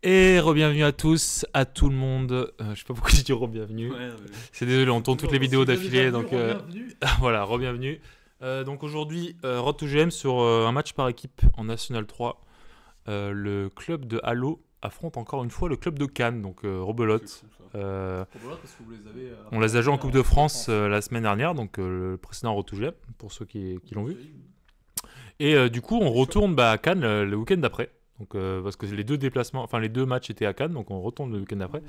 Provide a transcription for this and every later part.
Et re-bienvenue à tous, à tout le monde. Je sais pas pourquoi j'ai dit re-bienvenue. Ouais, C'est désolé, on tourne toutes les vidéos d'affilée, donc bienvenue. voilà, re-bienvenue. Donc aujourd'hui, Road to GM sur un match par équipe en National 3. Le club de Halo affronte encore une fois le club de Cannes, donc rebelote. Parce que vous les avez. On les a joués en Coupe de France la semaine dernière, donc le précédent Road to GM, pour ceux qui l'ont vu. Et du coup, on retourne à Cannes le week-end d'après. Donc, parce que les deux déplacements, enfin les deux matchs étaient à Cannes, donc on retourne le week-end d'après.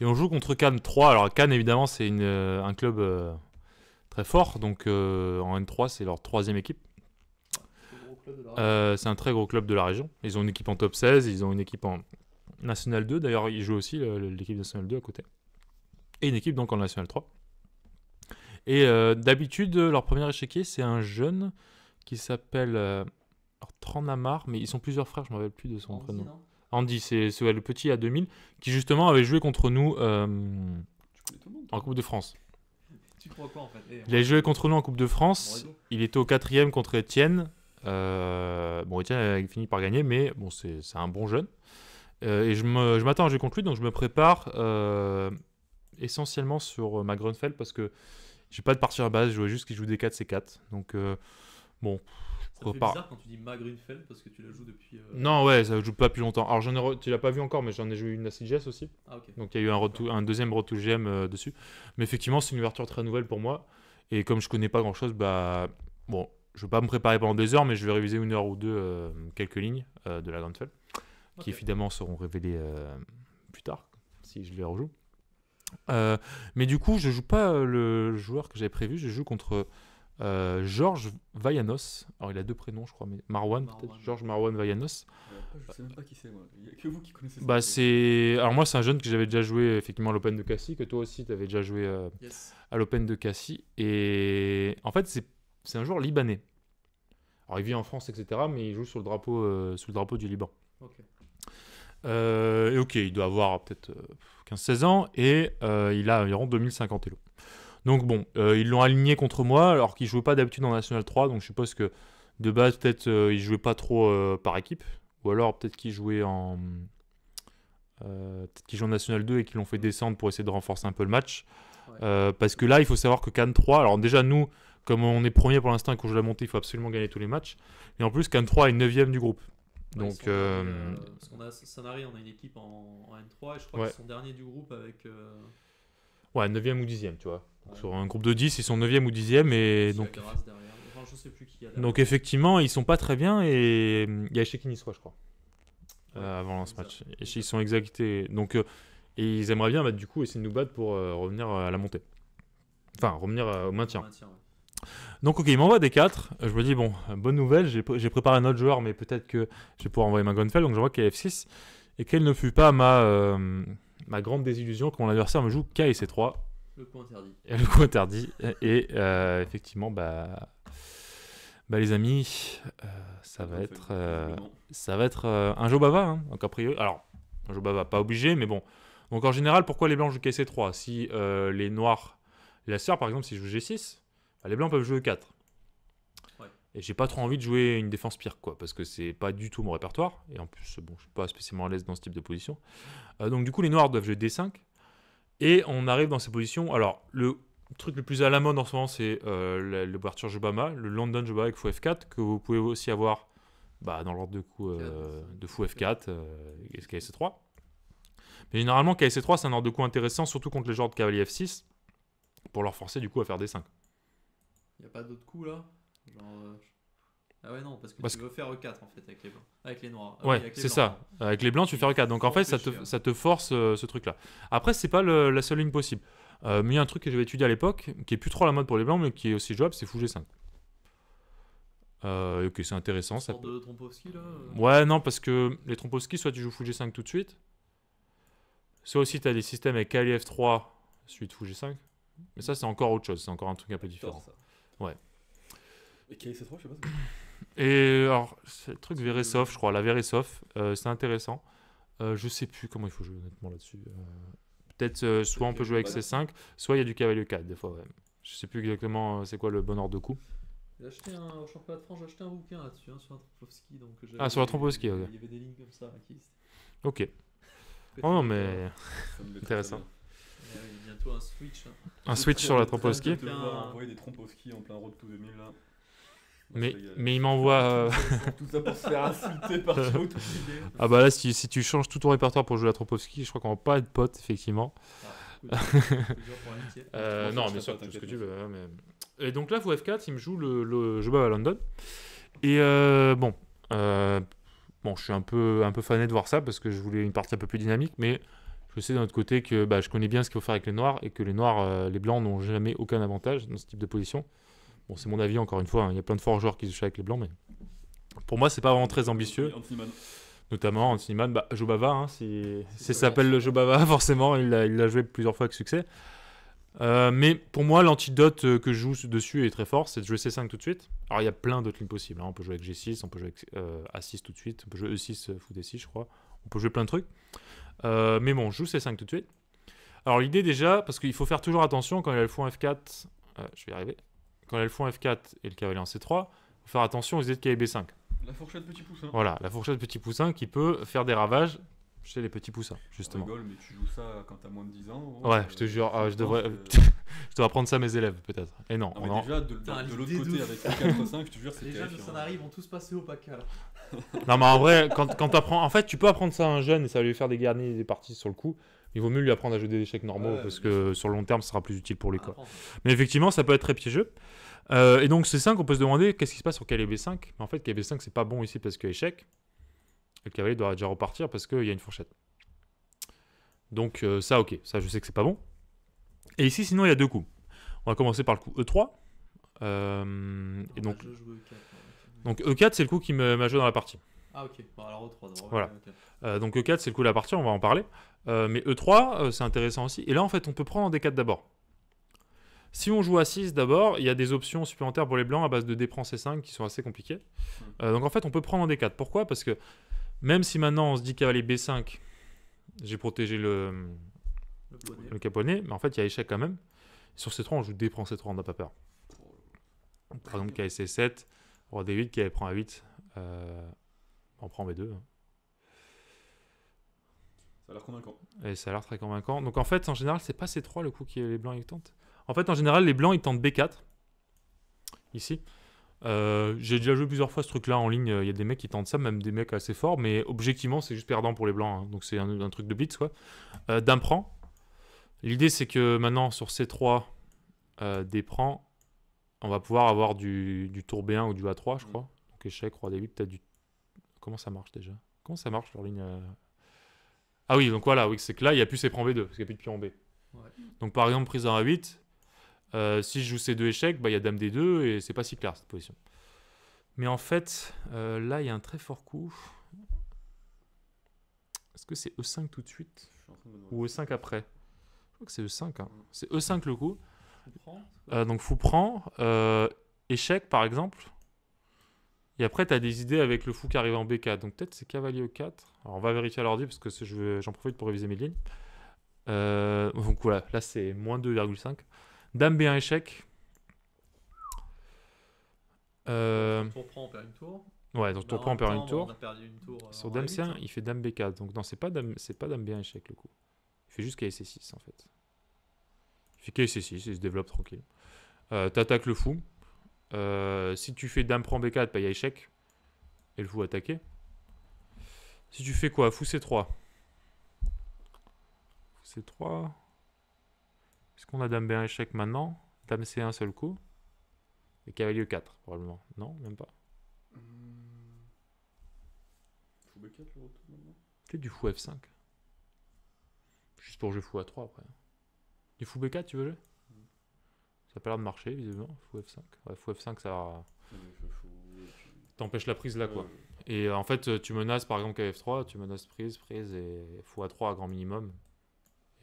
Et on joue contre Cannes 3. Alors Cannes, évidemment, c'est un club très fort. Donc en N3, c'est leur troisième équipe. C'est un très gros club de la région. Ils ont une équipe en top 16, ils ont une équipe en National 2. D'ailleurs, ils jouent aussi l'équipe National 2 à côté. Et une équipe donc en National 3. Et d'habitude, leur premier échiquier, c'est un jeune qui s'appelle Tranamar, mais ils sont plusieurs frères, je ne me rappelle plus de son prénom. Andy, c'est le petit à 2000, qui justement avait joué contre nous en Coupe de France. Tu crois quoi en fait? Il a joué contre nous en Coupe de France, il était au 4ème contre Étienne. Bon, Étienne a fini par gagner, mais bon, c'est un bon jeune. Et je m'attends à jouer contre lui, donc je me prépare essentiellement sur ma Grunfeld parce que j'ai pas de partie à base, je jouais juste qu'il joue des 4 C4. Donc bon. Ça fait bizarre quand tu dis ma Grunfeld parce que tu la joues depuis. Non, ouais, ça joue pas depuis longtemps. Alors tu l'as pas vu encore, mais j'en ai joué une à CGS aussi. Ah, ok. Donc il y a eu un deuxième Road to GM dessus. Mais effectivement, c'est une ouverture très nouvelle pour moi. Et comme je connais pas grand chose, bah bon, je vais pas me préparer pendant des heures, mais je vais réviser une heure ou deux quelques lignes de la Grunfeld, qui évidemment seront révélées plus tard, si je les rejoue. Mais du coup, je joue pas le joueur que j'avais prévu, je joue contre Georges Vallanos. Alors il a deux prénoms, je crois, mais Marwan peut-être. Georges Marwan Vallanos. Je sais même pas qui c'est, moi. Il y a que vous qui connaissez ça. Bah alors moi, c'est un jeune que j'avais déjà joué effectivement à l'Open de Cassis, que toi aussi tu avais déjà joué à l'Open de Cassis. Et en fait, c'est un joueur libanais. Alors il vit en France, etc., mais il joue sous le drapeau du Liban. Ok. Et ok, il doit avoir peut-être 15-16 ans et il a environ 2050 élo. Donc bon, ils l'ont aligné contre moi alors qu'il ne jouait pas d'habitude en National 3, donc je suppose que de base peut-être il jouait pas trop par équipe, ou alors peut-être qu'il jouait peut-être qu'il joue en National 2 et qu'ils l'ont fait descendre pour essayer de renforcer un peu le match. Parce que là, il faut savoir que Cannes 3, alors déjà nous, comme on est premier pour l'instant et qu'on joue la montée, il faut absolument gagner tous les matchs. Et en plus, Cannes 3 est 9ème du groupe. Donc, parce qu'on a Sanary, on a une équipe en N3 et je crois qu'ils sont derniers du groupe avec. Ouais, 9ème ou 10ème, tu vois. Sur un groupe de 10, ils sont 9ème ou 10ème. Et donc, enfin, je sais plus qui y a donc effectivement, ils sont pas très bien et il y a Échec Niçois, je crois, avant ce match. Et ils sont exécutés. Donc, et ils aimeraient bien du coup essayer de nous battre pour revenir à la montée. Enfin, revenir au maintien. Donc ok, il m'envoie des 4. Je me dis, bon, bonne nouvelle, j'ai préparé un autre joueur, mais peut-être que je vais pouvoir envoyer ma Grunfeld. Donc je vois qu'il y a F6. Et quelle ne fut pas ma grande désillusion quand mon adversaire me joue K et C3. Le coup interdit. Le coup interdit. Et effectivement, les amis, ça va être un Jobava. Hein, donc a priori, alors, un Jobava pas obligé, mais bon. Donc en général, pourquoi les blancs jouent K et C3 ? Si les noirs, la sœur par exemple, si je joue G6, les blancs peuvent jouer 4. Et j'ai pas trop envie de jouer une défense pire, quoi, parce que c'est pas du tout mon répertoire. Et en plus, bon, je suis pas spécialement à l'aise dans ce type de position. Donc du coup, les noirs doivent jouer D5. Et on arrive dans ces positions. Alors, le truc le plus à la mode en ce moment, c'est l'ouverture Jobama, le London Jobama avec fou F4, que vous pouvez aussi avoir dans l'ordre de coup de fou F4 et KC3. Mais généralement, KC3, c'est un ordre de coup intéressant, surtout contre les joueurs de cavalier F6, pour leur forcer du coup à faire D5. Il n'y a pas d'autres coups là Ah ouais, non, parce que tu veux faire E4 en fait avec les blancs. Avec les noirs. Ouais, avec c'est ça. Avec les blancs, tu fais E4. Donc en fait, ça te force ce truc-là. Après, c'est pas la seule ligne possible. Mais il y a un truc que j'avais étudié à l'époque, qui est plus trop à la mode pour les blancs, mais qui est aussi jouable, c'est fou G5. Ok, c'est intéressant. Ça de Trompowski là Ouais, non, parce que les Trompowski, soit tu joues fou G5 tout de suite, soit aussi tu as des systèmes avec cavalier F3, suite fou G5. Mais ça, c'est encore autre chose. C'est encore un truc un peu différent. Ouais. Et KC3, je sais pas. Et alors, c'est le truc Veresov, je crois, la Veresov, c'est intéressant. Je sais plus comment il faut jouer honnêtement là-dessus. Peut-être soit on peut jouer avec C5, soit il y a du cavalier 4 des fois. Ouais. Je sais plus exactement c'est quoi le bon ordre de coup. J'ai acheté au championnat de France, j'ai acheté un bouquin là-dessus, sur la Trompowski. Sur la Trompowski, ok. Il y avait des lignes comme ça. Ok. Oh non, mais Ça me met très, intéressant. très bien. Il y a bientôt un switch. Hein. Un switch sur la Trompowski. Je vais devoir envoyer des Trompowski en plein Road to 2000 là. Mais il m'envoie. Tout ça pour se faire insulter par Joe tout l'idée. Ah bah là, si tu changes tout ton répertoire pour jouer à Trompowski, je crois qu'on va pas être potes, effectivement. Non, bien sûr, tout ce que tu veux. Hein, mais... Et donc là, pour F4, il me joue le jeu à London. Et bon, je suis un peu fané de voir ça parce que je voulais une partie un peu plus dynamique, mais je sais d'un autre côté que je connais bien ce qu'il faut faire avec les noirs et que les noirs, les blancs n'ont jamais aucun avantage dans ce type de position. Bon, c'est mon avis, encore une fois, hein. Il y a plein de forts joueurs qui se jouent avec les blancs, mais pour moi, c'est pas vraiment très ambitieux. Notamment Antiman, Jobava, hein, ça s'appelle le Jobava, forcément, il l'a joué plusieurs fois avec succès. Mais pour moi, l'antidote que je joue dessus est très fort, c'est de jouer C5 tout de suite. Alors il y a plein d'autres lignes possibles, hein. On peut jouer avec G6, on peut jouer avec A6 tout de suite, on peut jouer E6, fou D6 je crois, on peut jouer plein de trucs. Mais bon, je joue C5 tout de suite. Alors l'idée déjà, parce qu'il faut faire toujours attention quand il y a le fou en F4, je vais y arriver, quand il y a le fou en F4 et le cavalier en C3, il faut faire attention aux idées de cavalier B5. La fourchette petit poussin. Voilà, la fourchette petit poussin qui peut faire des ravages chez les petits poussins, justement. Je rigole, mais tu joues ça quand t'as moins de 10 ans. Ouais, je te jure, je devrais apprendre ça à mes élèves, peut-être. Et non, mais déjà, de l'autre côté, avec le 4-5, je te jure, c'est les terrifiant. jeunes de Sanary vont tous passer au PACA. Là. Non, mais en vrai, quand t'apprends... En fait, tu peux apprendre ça à un jeune et ça va lui faire des garnis et des parties sur le coup. Il vaut mieux lui apprendre à jouer des échecs normaux parce que sur le long terme, ça sera plus utile pour lui. Quoi. Mais effectivement, ça peut être très piégeux. Et donc, C5, on peut se demander qu'est-ce qui se passe sur cavalier B5. Mais en fait, cavalier B5, c'est pas bon ici parce qu'il y a échec. Le cavalier doit déjà repartir parce qu'il y a une fourchette. Donc ça, ok, ça je sais que c'est pas bon. Et ici, sinon, il y a deux coups. On va commencer par le coup E3. Et donc E4, c'est le coup qui m'a joué dans la partie. Ah ok, bon, alors E3 d'abord. Voilà. Okay. Donc E4, c'est le coup de la partie, on va en parler. Mais E3, c'est intéressant aussi. Et là, en fait, on peut prendre en D4 d'abord. Si on joue A6 d'abord, il y a des options supplémentaires pour les blancs à base de D prend C5 qui sont assez compliquées. Donc en fait, on peut prendre en D4. Pourquoi ? Parce que même si maintenant on se dit cavalier B5, j'ai protégé le caponnet, mais en fait il y a échec quand même. Sur C3, on joue D prend C3, on n'a pas peur. Par exemple, cavalier C7, roi D8, cavalier prend A8, on prend B2. Ça a l'air convaincant. Et ça a l'air très convaincant. Donc en fait, en général, c'est pas C3 le coup que les blancs ils tentent. En fait, en général, les blancs ils tentent B4. Ici. J'ai déjà joué plusieurs fois ce truc-là en ligne. Il y a des mecs qui tentent ça, même des mecs assez forts, mais objectivement, c'est juste perdant pour les blancs. Hein. Donc c'est un truc de blitz, quoi. Dame prend. L'idée, c'est que maintenant, sur C3, D prend, on va pouvoir avoir du tour B1 ou du A3, je crois. Donc échec, roi D8, peut-être du... Comment ça marche déjà ? Comment ça marche leur ligne Ah oui, donc voilà, oui, c'est que là, il n'y a plus C prend B2, parce qu'il n'y a plus de pion en B. Ouais. Donc par exemple, prise en A8, si je joue C2 échec, il y a Dame D2 et c'est pas si clair cette position. Mais en fait, là, il y a un très fort coup. Est-ce que c'est E5 tout de suite ou E5 après ? Je crois que c'est E5. Hein. C'est E5 le coup. Donc fou prend. Échec par exemple. Et après, tu as des idées avec le fou qui arrive en B4. Donc peut-être c'est cavalier E4. Alors on va vérifier à l'ordi parce que j'en profite pour réviser mes lignes. Donc voilà, là c'est moins 2,5. Dame B1 échec. Tour prend, on perd une tour. Ouais, donc tour prend, on perd une tour. On a perdu une tour sur Dame C1, il fait Dame B4. Donc non, c'est pas Dame B1 échec le coup. Il fait juste cavalier C6 en fait. Il fait cavalier C6, il se développe tranquille. T'attaques le fou. Si tu fais Dame prend B4, il y a échec. Et le fou attaqué. Si tu fais quoi ? Fou C3. Fou C3. Est-ce qu'on a Dame B1 échec maintenant ? Dame C1 seul coup. Et cavalier E4 probablement. Non, même pas. Fou B4 le retour maintenant. Peut-être du fou F5. Juste pour jouer fou A3 après. Du fou B4 tu veux jouer ? Ça a pas l'air de marcher visiblement. Fou F5. Ouais, fou F5 ça t'empêche la prise là quoi. Et en fait tu menaces par exemple qu'à F3, tu menaces prise et fou A3 à grand minimum.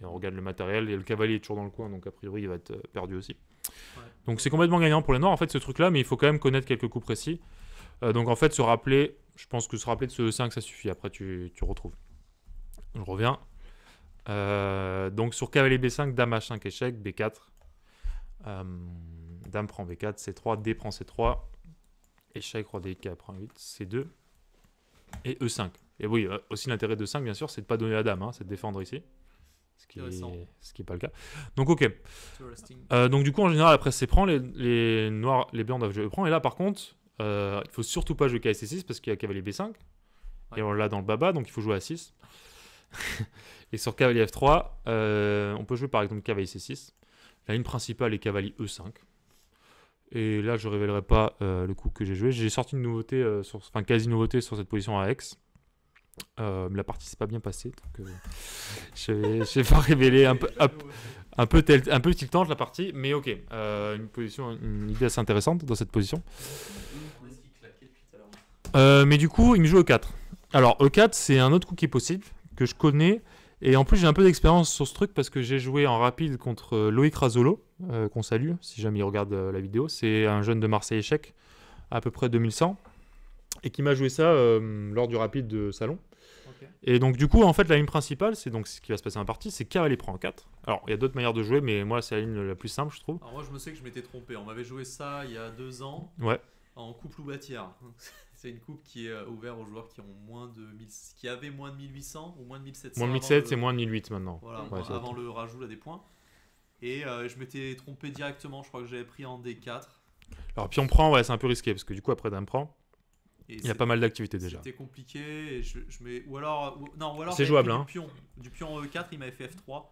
Et on regarde le matériel et le cavalier est toujours dans le coin donc a priori il va être perdu aussi. Ouais. Donc c'est complètement gagnant pour les noirs en fait ce truc là, mais il faut quand même connaître quelques coups précis. Donc en fait se rappeler, je pense que se rappeler de ce E5 ça suffit, après tu retrouves. Je reviens. Donc sur cavalier B5, Dame H5 échec, B4. Dame prend B4, C3, D prend C3. Échec, roi D4 prend 8, C2. Et E5. Et oui, aussi l'intérêt de 5, bien sûr, c'est de ne pas donner la dame, hein, c'est de défendre ici. Ce qui n'est pas le cas. Donc, ok. Donc, du coup, en général, après, c'est prend. Les noirs, les blancs doivent jouer prend. Et là, par contre, il faut surtout pas jouer KSC6 parce qu'il y a cavalier B5. Ouais. Et on l'a dans le baba, donc il faut jouer à 6. Et sur cavalier F3, on peut jouer par exemple cavalier C6. La ligne principale est cavalier E5. Et là, je ne révélerai pas le coup que j'ai joué. J'ai sorti une nouveauté, quasi-nouveauté sur cette position à Aix. Mais la partie s'est pas bien passée. Donc, je vais pas révéler un peu tiltante la partie. Mais ok, une idée assez intéressante dans cette position. Mais du coup, il me joue E4. Alors, E4, c'est un autre coup qui est possible, que je connais. Et en plus, j'ai un peu d'expérience sur ce truc parce que j'ai joué en rapide contre Loïc Razolo, qu'on salue, si jamais il regarde la vidéo. C'est un jeune de Marseille échec, à peu près 2100, et qui m'a joué ça lors du rapide de salon. Okay. Et donc, du coup, en fait, la ligne principale, c'est donc ce qui va se passer en partie, c'est cavalier prend 4. Alors, il y a d'autres manières de jouer, mais moi, c'est la ligne la plus simple, je trouve. Alors, moi, je me sais que je m'étais trompé. On m'avait joué ça il y a 2 ans, en coupe Loubatière. C'est une coupe qui est ouverte aux joueurs qui ont qui avaient moins de 1800 ou moins de 1700. Moins de 1700, c'est moins de 1008 maintenant. Voilà, avant le rajout là, des points. Et je m'étais trompé directement, je crois que j'avais pris en D4. Alors pion prend, ouais, c'est un peu risqué parce que du coup après dame prend, il y a pas mal d'activités déjà. C'était compliqué, et ou alors c'est jouable, hein. Du pion E4, il m'avait fait F3,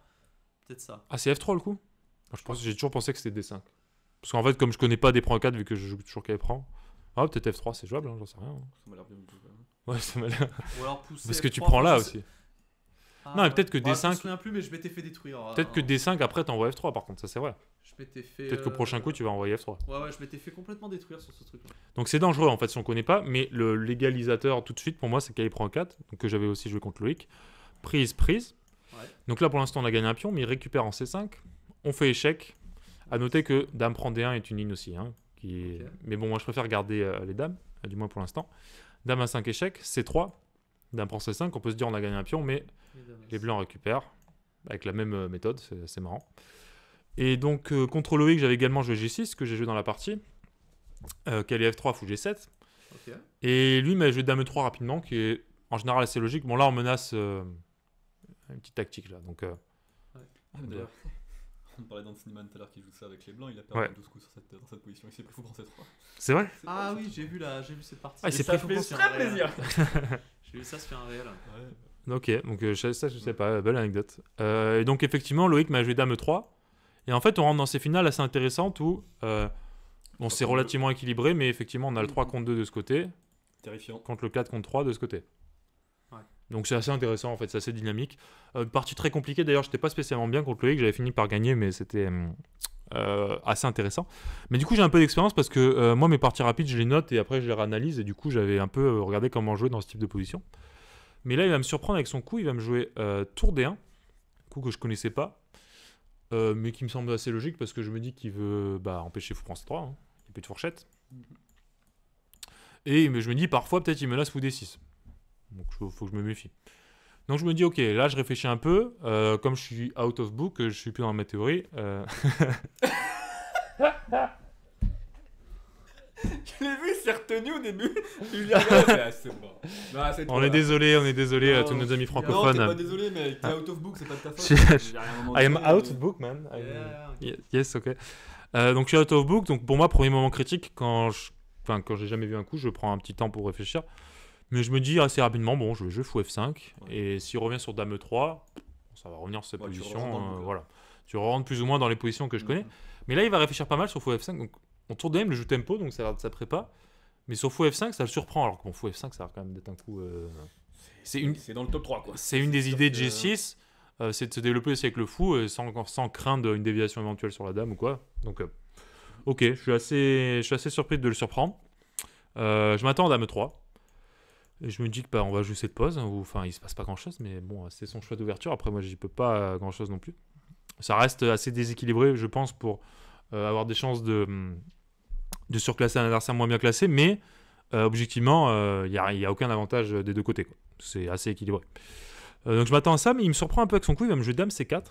peut-être ça. Ah, c'est F3 le coup? J'ai toujours pensé que c'était D5. Parce qu'en fait, comme je connais pas des prends 4 vu que je joue toujours qu'à prend. Ah, peut-être F3, c'est jouable, hein, j'en sais rien. Ça m'a l'air bien. Ouais, ça m'a l'air. Ou alors pousser parce que F3, tu prends là aussi. Ah, non, mais peut-être que D5. Je me souviens plus, mais je m'étais fait détruire. Peut-être que D5 après t'envoies F3, par contre, ça c'est vrai. Je m'étais fait. Peut-être qu'au prochain coup tu vas envoyer F3. Ouais, je m'étais fait complètement détruire sur ce truc-là. Donc c'est dangereux en fait si on connaît pas, mais le légalisateur tout de suite pour moi c'est qu'il prend 4, donc que j'avais aussi joué contre Loïc. Prise. Ouais. Donc là pour l'instant on a gagné un pion, mais il récupère en C5. On fait échec. À noter que dame prend D1 est une ligne aussi, hein, okay. Mais bon, moi je préfère garder les dames, du moins pour l'instant. Dame à 5 échec, C3. Dame prend C5, on peut se dire on a gagné un pion, mais les blancs récupèrent avec la même méthode, c'est marrant. Et donc contre Loïc, j'avais également joué G6 que j'ai joué dans la partie. Cavalier F3, fou G7. Okay. Et lui m'a joué Dame E3 rapidement, qui est en général assez logique. Bon là on menace une petite tactique là, donc. D'ailleurs. On parlait d'Anthony Mann tout à l'heure qui joue ça avec les blancs, il a perdu 12 coups dans cette position. Il s'est pris fou prend C3. C'est vrai? Ah oui, j'ai vu cette partie. Ah, il s'est pris fou prend très plaisir. J'ai vu ça sur un réel. Ouais. Ok, donc ça je sais pas, belle anecdote. Et donc effectivement, Loïc m'a joué Dame E3. Et en fait, on rentre dans ces finales assez intéressantes où bon, c'est relativement équilibré, mais effectivement, on a le 3 contre 2 de ce côté. Terrifiant. Contre le 4 contre 3 de ce côté. Donc c'est assez intéressant en fait, c'est assez dynamique. Partie très compliquée d'ailleurs, j'étais pas spécialement bien contre Loïc, j'avais fini par gagner mais c'était assez intéressant. Mais du coup j'ai un peu d'expérience parce que moi mes parties rapides je les note et après je les réanalyse et du coup j'avais un peu regardé comment jouer dans ce type de position. Mais là il va me surprendre avec son coup, il va me jouer tour D1, coup que je connaissais pas, mais qui me semble assez logique parce que je me dis qu'il veut empêcher fou prend C3, hein. Il n'y a plus de fourchette. Et je me dis parfois peut-être il menace fou D6. Donc il faut que je me méfie. Donc je me dis ok, là je réfléchis un peu, comme je suis out of book, je suis plus dans ma théorie. Je l'ai vu, il s'est retenu au début. On est désolé à tous nos amis francophones. Non, t'es pas désolé, mais t'es out of book, c'est pas de ta faute. I am out of book, man. Yes, ok. Donc je suis out of book, donc pour moi, premier moment critique, quand j'ai jamais vu un coup, je prends un petit temps pour réfléchir. Mais je me dis assez rapidement, bon, je vais jouer fou F5. Ouais. Et s'il revient sur Dame E3, ça va revenir sur cette position. Voilà. Tu rentres plus ou moins dans les positions que je connais. Mais là, il va réfléchir pas mal sur fou F5. Donc, on tour DM, le jeu tempo, donc ça a l'air de sa prépa. Mais sur fou F5, ça le surprend. Alors que fou F5, ça a l'air quand même d'être un coup. C'est dans le top 3, quoi. C'est une des idées de G6. C'est de se développer aussi avec le fou, sans craindre une déviation éventuelle sur la dame ou quoi. Donc, ok, je suis assez surpris de le surprendre. Je m'attends à Dame E3. Et je me dis que on va jouer cette pause, il se passe pas grand chose, mais bon, c'est son choix d'ouverture. Après, moi, j'y peux pas grand chose non plus. Ça reste assez déséquilibré, je pense, pour avoir des chances de surclasser un adversaire moins bien classé, mais objectivement, il y a aucun avantage des deux côtés, quoi. C'est assez équilibré. Donc je m'attends à ça, mais il me surprend un peu avec son coup, il va me jouer Dame C4.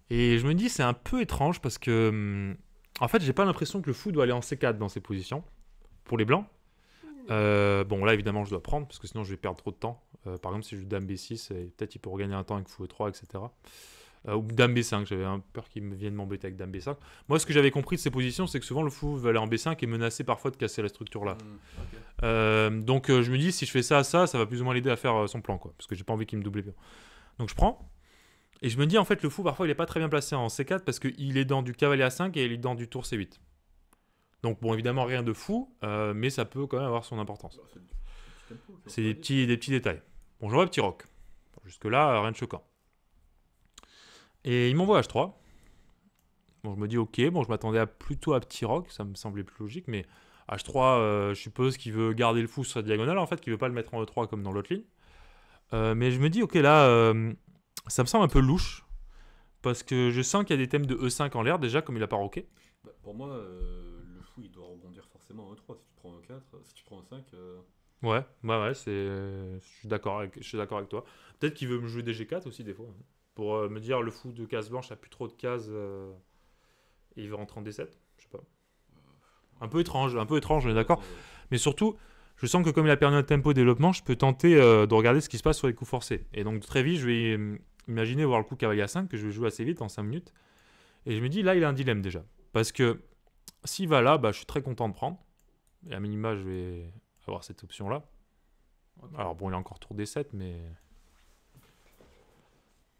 Et je me dis, c'est un peu étrange parce que, en fait, j'ai pas l'impression que le fou doit aller en C4 dans ces positions, pour les blancs. Bon, là, évidemment, je dois prendre, parce que sinon, je vais perdre trop de temps. Par exemple, si je joue Dame B6, peut-être il peut regagner un temps avec Fou E3, etc. Ou Dame B5, j'avais un peur qu'il vienne m'embêter avec Dame B5. Moi, ce que j'avais compris de ces positions, c'est que souvent, le Fou veut aller en B5 et menacer parfois de casser la structure là. Donc, je me dis, si je fais ça, ça va plus ou moins l'aider à faire son plan, quoi, parce que j'ai pas envie qu'il me double les pions. Donc, je prends. Et je me dis, en fait, le Fou, parfois, il est pas très bien placé en C4 parce qu'il est dans du cavalier A5 et il est dans du tour C8. Donc, bon, évidemment, rien de fou, mais ça peut quand même avoir son importance. C'est des petits détails. Bon, je vois petit roc. Jusque-là, rien de choquant. Et il m'envoie H3. Bon, je me dis, ok, bon, je m'attendais plutôt à petit roc, ça me semblait plus logique, mais H3, je suppose qu'il veut garder le fou sur la diagonale, en fait, qu'il veut pas le mettre en E3 comme dans l'autre ligne. Mais je me dis, ok, là, ça me semble un peu louche, parce que je sens qu'il y a des thèmes de E5 en l'air, déjà, comme il a pas roqué. Bah, pour moi, le fou, il doit rebondir forcément en E3. Si tu prends E4, si tu prends E5... Ouais, je suis d'accord avec toi. Peut-être qu'il veut me jouer des G4 aussi, des fois. Pour me dire, le fou de case blanche a plus trop de cases, et il veut rentrer en D7. Je sais pas. Un peu étrange, on est d'accord. Mais surtout, je sens que comme il a perdu un tempo de développement, je peux tenter de regarder ce qui se passe sur les coups forcés. Et donc très vite, je vais imaginer voir le coup cavalier A5 que je vais jouer assez vite en 5 minutes. Et je me dis, là, il a un dilemme déjà. Parce que s'il va là, je suis très content de prendre. Et à minima, je vais avoir cette option-là. Okay. Alors bon, il a encore tour D7, mais...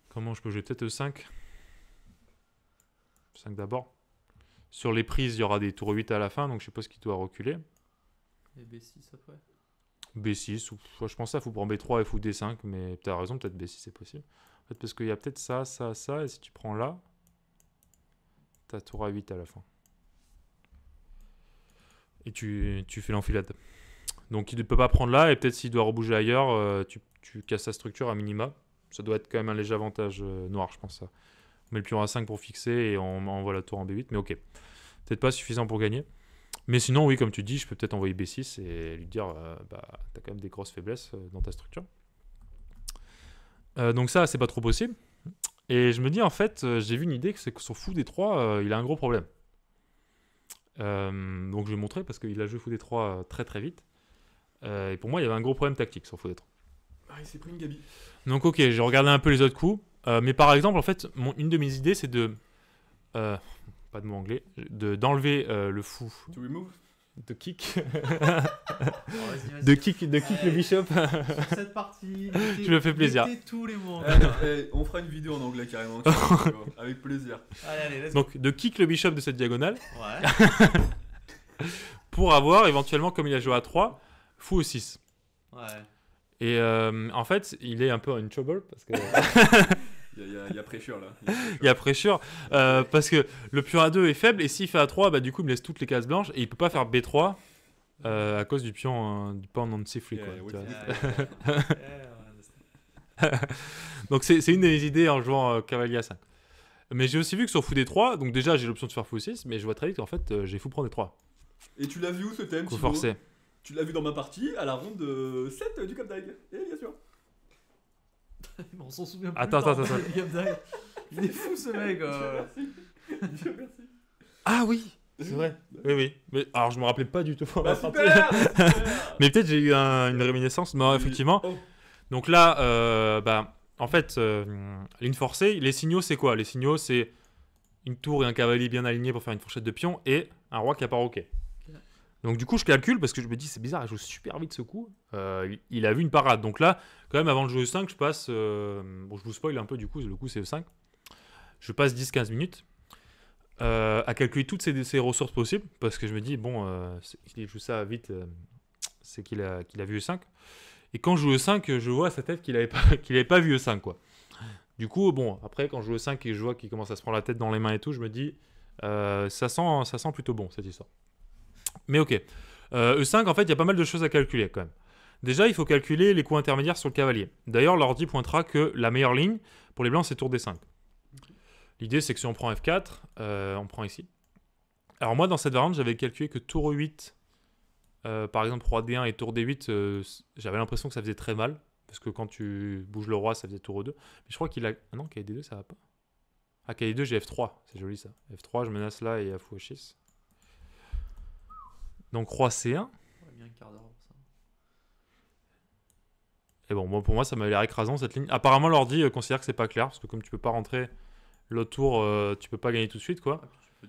Comment je peux jouer peut-être E5 5 d'abord. Sur les prises, il y aura des tours 8 à la fin, donc je suppose qu'il doit reculer. Et B6 après B6, ou je pense à fou prendre B3 et fou D5, mais tu as raison, peut-être B6 c'est possible. En fait, parce qu'il y a peut-être ça, et si tu prends là, tu as tour A8 à la fin. Et tu fais l'enfilade. Donc il ne peut pas prendre là, et peut-être s'il doit rebouger ailleurs, tu casses sa structure à minima. Ça doit être quand même un léger avantage noir, je pense ça. On met le pion A5 pour fixer et on envoie la tour en B8, mais ok. Peut-être pas suffisant pour gagner. Mais sinon, oui, comme tu dis, je peux peut-être envoyer B6 et lui dire t'as quand même des grosses faiblesses dans ta structure. Donc ça, c'est pas trop possible. Et je me dis, en fait, j'ai vu une idée, c'est que sur fou D3, il a un gros problème. Donc je vais montrer parce qu'il a joué fou D3 très très vite. Et pour moi, il y avait un gros problème tactique sur fou D3. Ah, il s'est pris une gabi. Donc ok, j'ai regardé un peu les autres coups. Mais par exemple, en fait, une de mes idées, c'est de... pas de mot anglais. D'enlever le fou. To remove. De kick. vas-y. De kick le bishop. Sur cette partie, je me fais plaisir. Tous les mots on fera une vidéo en anglais carrément. Avec plaisir. Allez, let's go. Donc de kick le bishop de cette diagonale. Ouais. Pour avoir éventuellement, comme il a joué à 3, fou E6. Ouais. Et en fait, il est un peu en trouble parce que... Il y a pressure là. Il y a pressure parce que le pion A2 est faible et s'il fait A3, du coup il me laisse toutes les cases blanches et il peut pas faire B3 à cause du pion non-free. Donc c'est une de mes idées en jouant cavalier A5. Mais j'ai aussi vu que sur fou D3, donc déjà j'ai l'option de faire fou 6, mais je vois très vite qu'en fait j'ai fou prendre D3. Et tu l'as vu où ce thème? Coup forcé. Tu l'as vu dans ma partie à la ronde 7 du Cap d'Agde. Et bien sûr. On s'en souvient plus. Attends. Il est fou ce mec. Merci. Ah oui, c'est vrai. Oui. Mais alors je me rappelais pas du tout. Super. Mais peut-être j'ai eu une réminiscence. Mais effectivement. Oh. Donc là, en fait, ligne forcée, les signaux c'est quoi? Les signaux c'est une tour et un cavalier bien alignés pour faire une fourchette de pion et un roi qui a pas roqué. Donc du coup je calcule parce que je me dis c'est bizarre, il joue super vite ce coup. Il a vu une parade. Donc là, quand même avant de jouer E5, je passe... bon je vous spoil un peu du coup, le coup c'est E5. Je passe 10-15 minutes à calculer toutes ces ressources possibles. Parce que je me dis, bon, s'il joue ça vite, c'est qu'il a vu E5. Et quand je joue E5, je vois à sa tête qu'il avait pas vu E5 quoi. Du coup, bon, après quand je joue E5 et je vois qu'il commence à se prendre la tête dans les mains et tout, je me dis, ça sent plutôt bon cette histoire. Mais ok. E5, en fait, il y a pas mal de choses à calculer quand même. Déjà, il faut calculer les coups intermédiaires sur le cavalier. D'ailleurs, l'ordi pointera que la meilleure ligne pour les blancs, c'est tour D5. L'idée, c'est que si on prend F4, on prend ici. Alors moi, dans cette variante, j'avais calculé que tour E8, par exemple roi D1 et tour D8, j'avais l'impression que ça faisait très mal. Parce que quand tu bouges le roi, ça faisait tour E2. Mais je crois qu'il a... Ah non, KD2, ça va pas. Ah, KD2, j'ai F3. C'est joli ça. F3, je menace là et à fou H6. Donc roi C1. Ouais, bien un quart d'heure pour ça. Et bon, pour moi, ça m'avait l'air écrasant cette ligne. Apparemment, l'ordi considère que c'est pas clair, parce que comme tu peux pas rentrer l'autre tour, tu peux pas gagner tout de suite, quoi.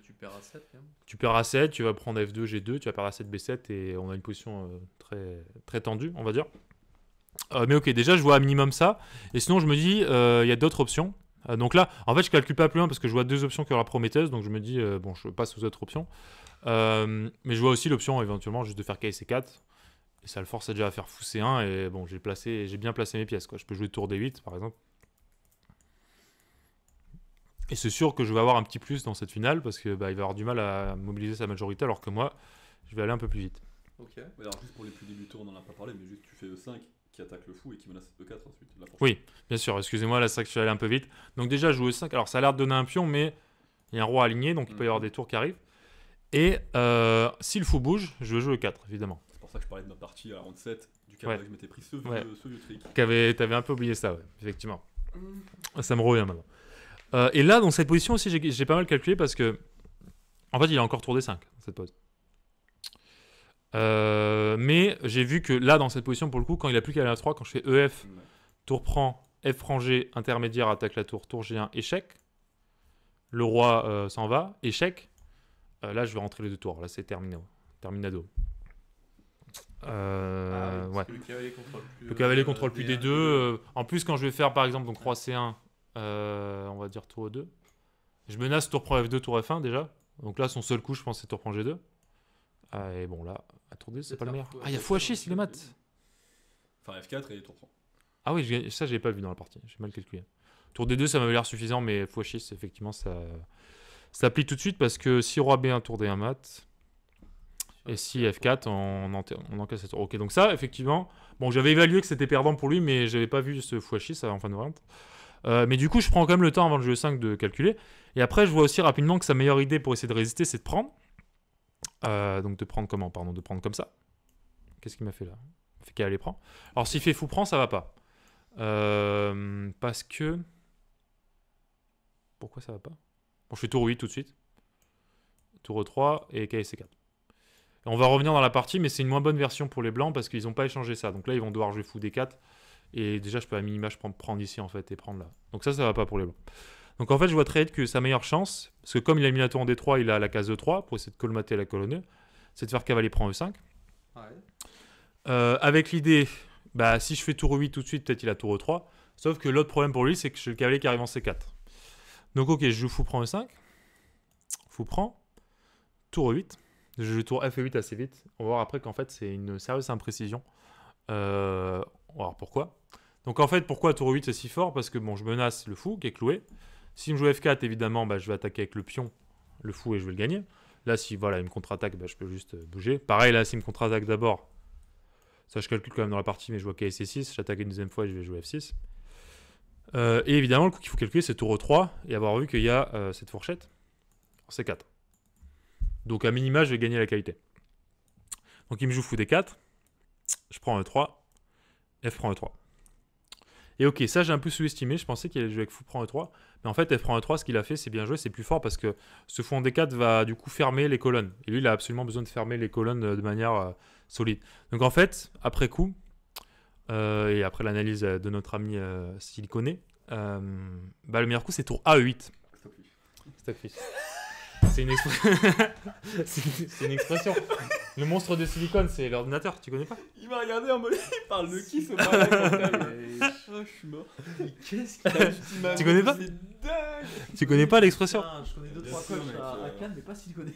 Tu perds à 7 quand même. Tu perds à 7, tu vas prendre F2, G2, tu vas perdre à 7, B7, et on a une position très, très tendue, on va dire. Mais ok, déjà, je vois à minimum ça. Et sinon, je me dis, il y a d'autres options. Donc là, en fait, je calcule pas plus loin parce que je vois 2 options qui ont la prometteuse. Donc je me dis, bon, je passe aux autres options. Mais je vois aussi l'option éventuellement juste de faire KC4. Et ça le force déjà à faire fou C1. Et bon, j'ai bien placé mes pièces, quoi. Je peux jouer tour D8 par exemple. Et c'est sûr que je vais avoir un petit plus dans cette finale parce que il va avoir du mal à mobiliser sa majorité alors que moi, je vais aller un peu plus vite. Ok. Alors juste pour les plus débutants, on en a pas parlé, mais juste tu fais E5 qui attaque le fou et qui menace E4 ensuite. Oui, bien sûr. Excusez-moi, là c'est vrai que je suis allé un peu vite. Donc déjà, je joue E5. Alors ça a l'air de donner un pion, mais il y a un roi aligné, donc il peut y avoir des tours qui arrivent. Et si le fou bouge, je vais jouer E4, évidemment. C'est pour ça que je parlais de ma partie à round 7, du cas où je m'étais pris ce vieux trick. T'avais un peu oublié ça, ouais, effectivement. Ça me revient maintenant. Et là, dans cette position aussi, j'ai pas mal calculé parce que, en fait, il a encore tour D5 dans cette pose. Mais j'ai vu que là, dans cette position, pour le coup, quand il a plus qu'à la 3, quand je fais EF, tour prend, F prend G, intermédiaire, attaque la tour, tour G1, échec. Le roi s'en va, échec. Là, je vais rentrer les 2 tours. Là, c'est terminado. Ouais. Le cavalier contrôle plus des 2. En plus, quand je vais faire, par exemple, donc roi C1, on va dire tour E2. Je menace tour prend F2, tour F1 déjà. Donc là, son seul coup, je pense, c'est tour prend G2. Et bon, là, à tour D, c'est pas le meilleur. Ah, il y a fou H6, il est mat. Enfin, F4 et tour prend. Ah oui, ça, j'ai pas vu dans la partie. J'ai mal calculé. Tour D2, ça m'avait l'air suffisant, mais fou H6, effectivement, ça plie tout de suite parce que si roi B1, tour D1 mat. Et si F4, on encaisse cette tour. Ok, donc ça, effectivement. Bon, j'avais évalué que c'était perdant pour lui, mais j'avais pas vu ce fou H6 en fin de round. Mais du coup, je prends quand même le temps avant le jeu 5 de calculer. Et après, je vois aussi rapidement que sa meilleure idée pour essayer de résister, c'est de prendre. Donc de prendre comment? Pardon, de prendre comme ça. Qu'est-ce qu'il m'a fait là? Il m'a fait qu'elle les prend. Alors s'il fait fou prend, ça va pas. Parce que... Pourquoi ça va pas? Bon, je fais tour 8 tout de suite. Tour E3 et KC4. Et on va revenir dans la partie, mais c'est une moins bonne version pour les blancs parce qu'ils n'ont pas échangé ça. Donc là, ils vont devoir jouer fou D4. Et déjà, je peux à minima prendre ici en fait et prendre là. Donc ça va pas pour les blancs. Donc en fait, je vois très vite que sa meilleure chance, parce que comme il a mis la tour en D3, il a la case E3 pour essayer de colmater la colonne, c'est de faire cavalier prend E5. Ouais. Avec l'idée, si je fais tour E8 tout de suite, peut-être il a tour E3. Sauf que l'autre problème pour lui, c'est que j'ai le cavalier qui arrive en C4. Donc ok, je joue fou prend E5. Fou prend. Tour E8. Je joue tour F8 assez vite. On va voir après qu'en fait, c'est une sérieuse imprécision. On va voir pourquoi. Donc en fait, pourquoi tour 8 c'est si fort? Parce que bon, je menace le fou qui est cloué. Si je joue F4, évidemment, je vais attaquer avec le pion, le fou, et je vais le gagner. Là, si voilà, il me contre-attaque, je peux juste bouger. Pareil, là, s'il me contre-attaque d'abord, ça je calcule quand même dans la partie, mais je vois KC6, j'attaque une deuxième fois et je vais jouer F6. Et évidemment, le coup qu'il faut calculer, c'est tour E3, et avoir vu qu'il y a cette fourchette en C4. Donc à minima, je vais gagner la qualité. Donc il me joue fou D4, je prends E3, F prend E3. Et ok, ça j'ai un peu sous-estimé, je pensais qu'il allait jouer avec fou prend E3, mais en fait F prend E3, ce qu'il a fait, c'est bien joué, c'est plus fort parce que ce fou en D4 va du coup fermer les colonnes. Et lui, il a absolument besoin de fermer les colonnes de manière solide. Donc en fait, après coup, et après l'analyse de notre ami Siliconé, le meilleur coup c'est tour A8. Stockfish. C'est une c'est une expression. Le monstre de silicone, c'est l'ordinateur, tu connais pas? Il m'a regardé en mode, il parle de qui ce malade? Oh, je suis mort. Mais qu'est-ce qu'il a? Tu connais pas? C'est dingue. Tu connais pas l'expression? Je connais 2-3 coachs à Cannes, mais pas Siliconé.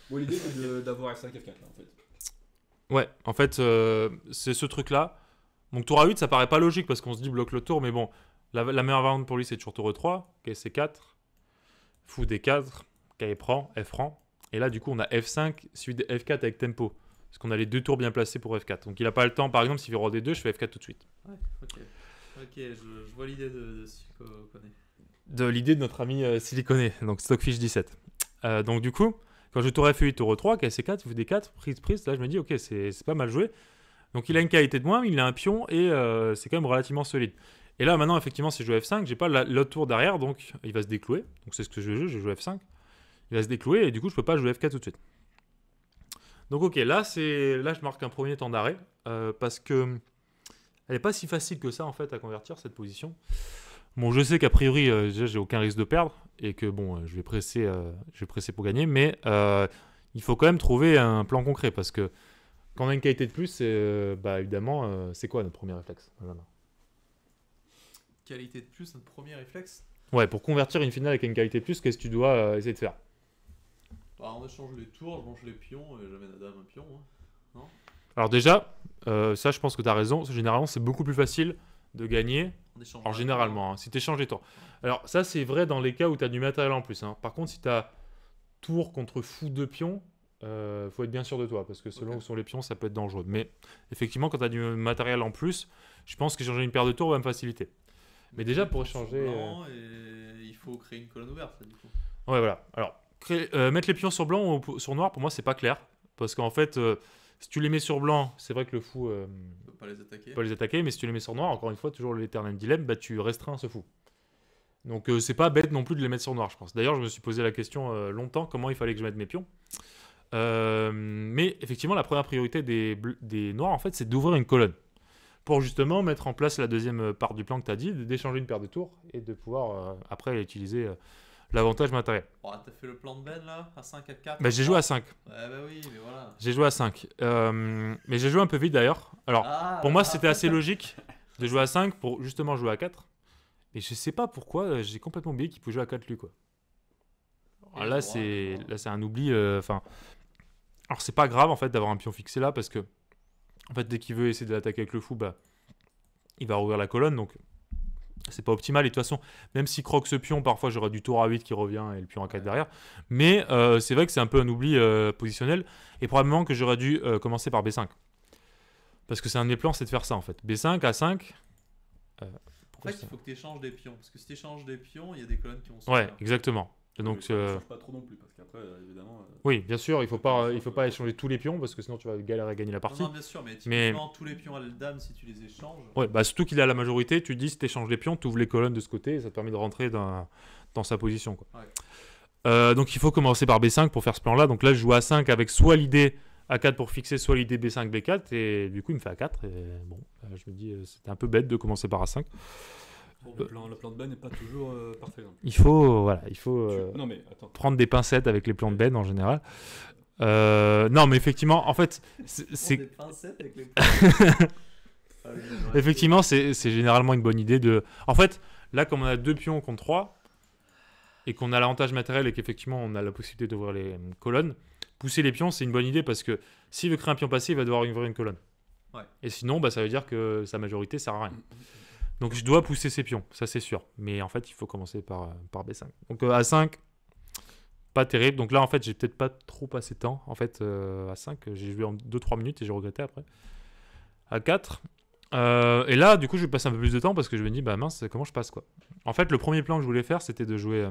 Bon, l'idée c'est d'avoir F5 F4 là en fait. Ouais, en fait, c'est ce truc-là. Donc tour A8, ça paraît pas logique parce qu'on se dit bloque le tour, mais bon, la meilleure variante pour lui, c'est toujours tour E3, KC4, fou D4, KE prend, F prend. Et là, du coup, on a F5 suivi de F4 avec tempo. Parce qu'on a les 2 tours bien placés pour F4. Donc il n'a pas le temps, par exemple, s'il veut roi D2, je fais F4 tout de suite. Ouais, ok, je vois l'idée de Siliconé. De l'idée de notre ami Siliconé, donc Stockfish 17. Donc du coup, quand je tour F8, tour E3, KC4, fou D4, prise, là je me dis, ok, c'est pas mal joué. Donc il a une qualité de moins, mais il a un pion et c'est quand même relativement solide. Et là, maintenant, effectivement, si je joue F5, j'ai pas l'autre tour derrière, donc il va se déclouer. Donc c'est ce que je joue F5. Il va se déclouer et du coup, je peux pas jouer F4 tout de suite. Donc ok, là je marque un premier temps d'arrêt parce que elle est pas si facile que ça en fait à convertir cette position. Bon, je sais qu'a priori, déjà, j'ai aucun risque de perdre et que bon, je vais presser pour gagner, mais il faut quand même trouver un plan concret parce que quand on a une qualité de plus, évidemment, c'est quoi notre premier réflexe? Qualité de plus, notre premier réflexe? Ouais, pour convertir une finale avec une qualité de plus, qu'est-ce que tu dois essayer de faire? On échange les tours, je mange les pions et j'amène la dame un pion. Hein. Non? Alors déjà, ça je pense que tu as raison, généralement c'est beaucoup plus facile de gagner. Alors généralement, si tu échanges les tours. Alors ça c'est vrai dans les cas où tu as du matériel en plus. Hein. Par contre, si tu as tour contre fou de pions, faut être bien sûr de toi, parce que selon où sont les pions, ça peut être dangereux. Mais effectivement, quand tu as du matériel en plus, je pense qu'échanger une paire de tours va me faciliter. Mais déjà pour échanger... Et il faut créer une colonne ouverte, du coup. Ouais, voilà. Alors, mettre les pions sur blanc ou sur noir, pour moi, c'est pas clair. Parce qu'en fait, si tu les mets sur blanc, c'est vrai que le fou peut pas les attaquer. Mais si tu les mets sur noir, encore une fois, toujours l'éternel dilemme, tu restreins ce fou. Donc, c'est pas bête non plus de les mettre sur noir, je pense. D'ailleurs, je me suis posé la question longtemps, comment il fallait que je mette mes pions. Mais effectivement, la première priorité des noirs, en fait, c'est d'ouvrir une colonne. Pour justement mettre en place la deuxième part du plan que tu as dit, d'échanger une paire de tours et de pouvoir après utiliser l'avantage matériel. Oh, t'as fait le plan de Ben là, à 5, à 4? J'ai joué à 5. Ouais, oui, mais voilà. J'ai joué à 5. Mais j'ai joué un peu vite d'ailleurs. Alors, pour moi, c'était assez logique de jouer à 5 pour justement jouer à 4. Et je sais pas pourquoi, j'ai complètement oublié qu'il pouvait jouer à 4 lui, quoi. Alors là, c'est un oubli. Alors, c'est pas grave en fait d'avoir un pion fixé là parce que. En fait, dès qu'il veut essayer de l'attaquer avec le fou, il va rouvrir la colonne, donc c'est pas optimal. Et de toute façon, même s'il croque ce pion, parfois j'aurai du tour à 8 qui revient et le pion à 4 derrière. Mais c'est vrai que c'est un peu un oubli positionnel, et probablement que j'aurais dû commencer par B5. Parce que c'est un de mes plans, c'est de faire ça en fait. B5, A5. En fait, il faut que tu échanges des pions, parce que si tu échanges des pions, il y a des colonnes qui vont se faire. Ouais, exactement. Et donc, ça ne change pas trop non plus, parce qu'après, évidemment... Oui, bien sûr, il faut pas échanger tous les pions, parce que sinon tu vas galérer à gagner la partie. Non, bien sûr, mais typiquement, tous les pions à la dame, si tu les échanges... Ouais, surtout qu'il a la majorité, tu te dis, si tu échanges les pions, tu ouvres les colonnes de ce côté, et ça te permet de rentrer dans sa position. Quoi. Ouais. Donc il faut commencer par B5 pour faire ce plan-là. Donc là, je joue A5 avec soit l'idée A4 pour fixer, soit l'idée B5, B4, et du coup, il me fait A4, et bon, je me dis, c'était un peu bête de commencer par A5. Bon, le plan de Ben n'est pas toujours parfait. Donc. Il faut non, mais prendre des pincettes avec les plans de Ben en général. Non, mais effectivement, en fait, c'est... Des pincettes avec les plans. Effectivement, c'est généralement une bonne idée de... En fait, là, comme on a 2 pions contre 3, et qu'on a l'avantage matériel et qu'effectivement, on a la possibilité d'ouvrir les colonnes, pousser les pions, c'est une bonne idée parce que s'il veut créer un pion passé, il va devoir ouvrir une colonne. Ouais. Et sinon, ça veut dire que sa majorité sert à rien. Donc je dois pousser ces pions, ça c'est sûr. Mais en fait, il faut commencer par B5. Donc A5, pas terrible. Donc là, en fait, j'ai peut-être pas trop passé de temps. En fait, A5, j'ai joué en 2-3 minutes et j'ai regretté après. A4. Et là, du coup, je vais passer un peu plus de temps parce que je me dis, mince, comment je passe quoi. En fait, le premier plan que je voulais faire, c'était de jouer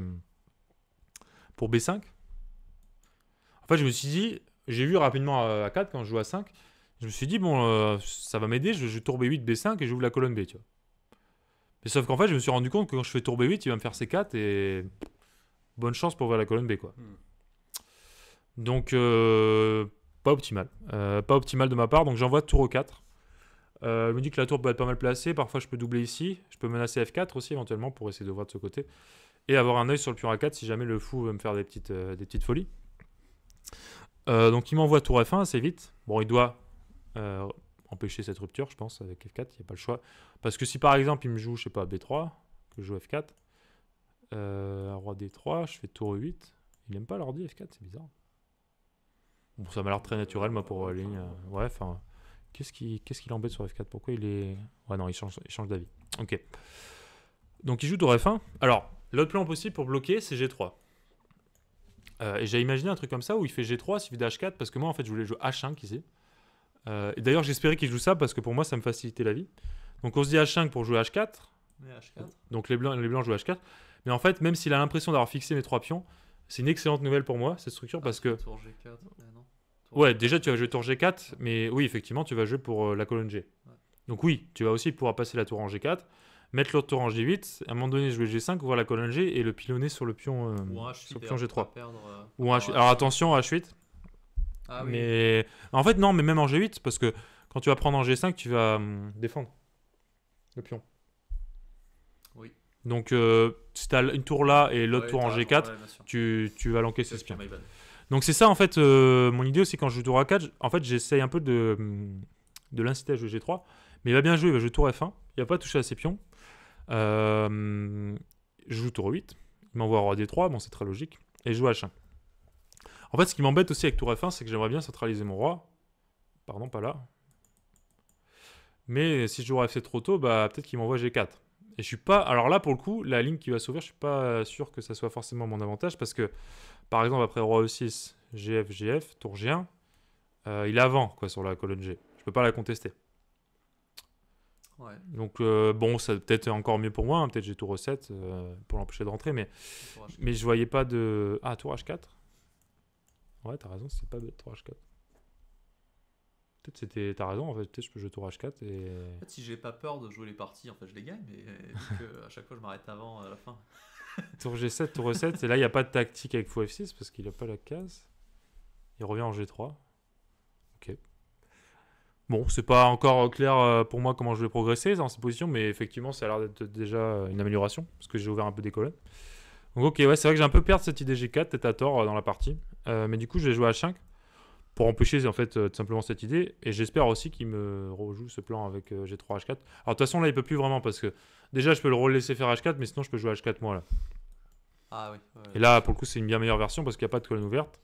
pour B5. En fait, je me suis dit, j'ai vu rapidement A4 quand je joue A5. Je me suis dit, bon, ça va m'aider, je tour B8, B5 et j'ouvre la colonne B, tu vois. Mais sauf qu'en fait, je me suis rendu compte que quand je fais tour B8, il va me faire C4 et bonne chance pour ouvrir la colonne B, quoi. Donc, pas optimal. Pas optimal de ma part, donc j'envoie tour E4. Je me dis que la tour peut être pas mal placée. Parfois, je peux doubler ici. Je peux menacer F4 aussi, éventuellement, pour essayer d'ouvrir de ce côté. Et avoir un œil sur le pion A4 si jamais le fou veut me faire des petites folies. Donc, il m'envoie tour F1 assez vite. Bon, il doit empêcher cette rupture, je pense, avec F4. Il n'y a pas le choix. Parce que si, par exemple, il me joue, je sais pas, B3, que je joue F4, roi D3, je fais tour E8. Il n'aime pas l'ordi F4, c'est bizarre. Bon, ça m'a l'air très naturel, moi, pour la ligne. Ouais, enfin... Qu'est-ce qui l'embête sur F4? Pourquoi il est... Ouais, non, il change d'avis. Ok. Donc, il joue tour F1. Alors, l'autre plan possible pour bloquer, c'est G3. Et j'ai imaginé un truc comme ça où il fait G3 suivi d'H4, parce que moi, en fait, je voulais jouer H5 ici. Et d'ailleurs, j'espérais qu'il joue ça, parce que pour moi, ça me facilitait la vie. Donc, on se dit H5 pour jouer H4. Mais H4. Donc, les blancs jouent H4. Mais en fait, même s'il a l'impression d'avoir fixé mes 3 pions, c'est une excellente nouvelle pour moi, cette structure, parce que... Tour G4, non. Ouais, déjà tu vas jouer tour G4, mais oui, effectivement, tu vas jouer pour la colonne G. Ouais. Donc oui, tu vas aussi pouvoir passer la tour en G4, mettre l'autre tour en G8, à un moment donné jouer G5, ouvrir la colonne G et le pilonner sur le pion, sur le pion G3. Ou un H8. Alors attention, H8. Ah, oui. Mais en fait, non, mais même en G8, parce que quand tu vas prendre en G5, tu vas défendre. le pion. Oui. Donc, si tu as une tour là et l'autre tour en G4, tu vas l'encaisser ce pion. Donc, c'est ça, en fait, mon idée aussi quand je joue tour A4. En fait, j'essaye un peu de l'inciter à jouer G3. Mais il va bien jouer, il va jouer tour F1. Il va pas toucher à ses pions. Je joue tour 8. Il m'envoie roi D3. Bon, c'est très logique. Et je joue H1. En fait, ce qui m'embête aussi avec tour F1, c'est que j'aimerais bien centraliser mon roi. Pardon, pas là. Mais si je joue roi F7 trop tôt, bah, peut-être qu'il m'envoie G4. Et je suis pas. Alors là, pour le coup, la ligne qui va s'ouvrir, je suis pas sûr que ça soit forcément mon avantage. Parce que, par exemple, après roi E6, GF, GF, tour G1, il est avant quoi, sur la colonne G. Je peux pas la contester. Ouais. Donc, bon, ça peut-être encore mieux pour moi. Hein. Peut-être j'ai tour E7 pour l'empêcher de rentrer. Mais je voyais pas de. Ah, tour H4. Ouais, t'as raison, c'est pas bête, tour H4. Peut-être c'était. T'as raison, en fait, peut-être je peux jouer tour H4 et. En fait, si j'ai pas peur de jouer les parties, en fait, je les gagne, mais à chaque fois, je m'arrête avant à la fin. Tour G7, tour E7, et là, il n'y a pas de tactique avec fou F6 parce qu'il a pas la case. Il revient en G3. Ok. Bon, c'est pas encore clair pour moi comment je vais progresser dans cette position, mais effectivement, ça a l'air d'être déjà une amélioration parce que j'ai ouvert un peu des colonnes. Donc, ok, ouais, c'est vrai que j'ai un peu perdu cette idée G4, peut-être à tort dans la partie. Mais du coup, je vais jouer H5 pour empêcher en fait tout simplement cette idée. Et j'espère aussi qu'il me rejoue ce plan avec G3 H4. Alors, de toute façon, là, il peut plus vraiment parce que déjà, je peux le laisser faire H4, mais sinon, je peux jouer H4 moi là. Ah oui. Ouais, et là, pour le coup, c'est une bien meilleure version parce qu'il n'y a pas de colonne ouverte.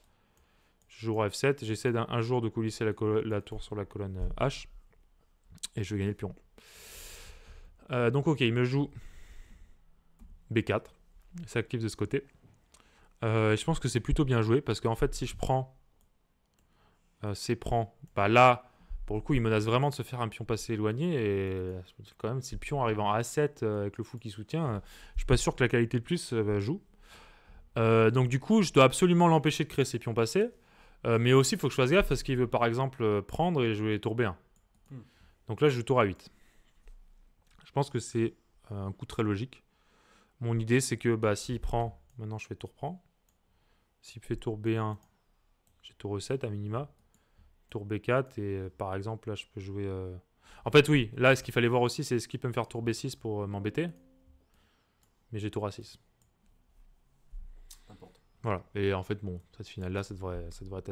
Je joue F7, j'essaie un jour de coulisser la tour sur la colonne H. Et je vais gagner le pion. Donc ok, il me joue B4. Ça active de ce côté. Je pense que c'est plutôt bien joué parce qu'en fait, si je prends C prend, bah là, pour le coup, il menace vraiment de se faire un pion passé éloigné. Et je me dis quand même, si le pion arrive en A7 avec le fou qui soutient, je suis pas sûr que la qualité de plus joue. Donc du coup, je dois absolument l'empêcher de créer ses pions passés. Mais aussi, il faut que je fasse gaffe parce qu'il veut par exemple prendre et jouer tour B1. Donc là, je joue tour A8. Je pense que c'est un coup très logique. Mon idée, c'est que bah, s'il prend, maintenant je fais tour prend. S'il fait tour B1, j'ai tour E7 à minima. Tour B4 et par exemple, là, je peux jouer... En fait, oui, là, ce qu'il fallait voir aussi, c'est ce qu'il peut me faire tour B6 pour m'embêter. Mais j'ai tour A6. Voilà. Et en fait, bon, cette finale-là, ça devrait être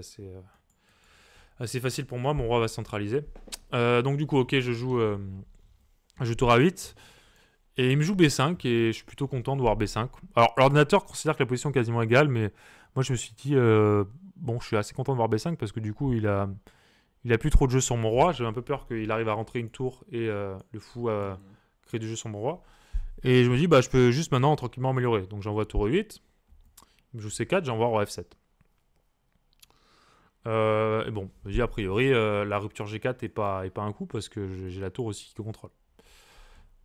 assez facile pour moi. Mon roi va se centraliser. Donc, du coup, ok, je joue tour A8. Et il me joue B5 et je suis plutôt content de voir B5. Alors, l'ordinateur considère que la position est quasiment égale, mais moi, je me suis dit, bon, je suis assez content de voir B5 parce que du coup, il a plus trop de jeu sur mon roi. J'avais un peu peur qu'il arrive à rentrer une tour et le fou crée du jeu sur mon roi. Et je me dis, bah, je peux juste maintenant tranquillement améliorer. Donc, j'envoie tour E8. Il me joue C4, j'envoie roi F7. Et bon, je me dis, a priori, la rupture G4 n'est pas un coup parce que j'ai la tour aussi qui contrôle.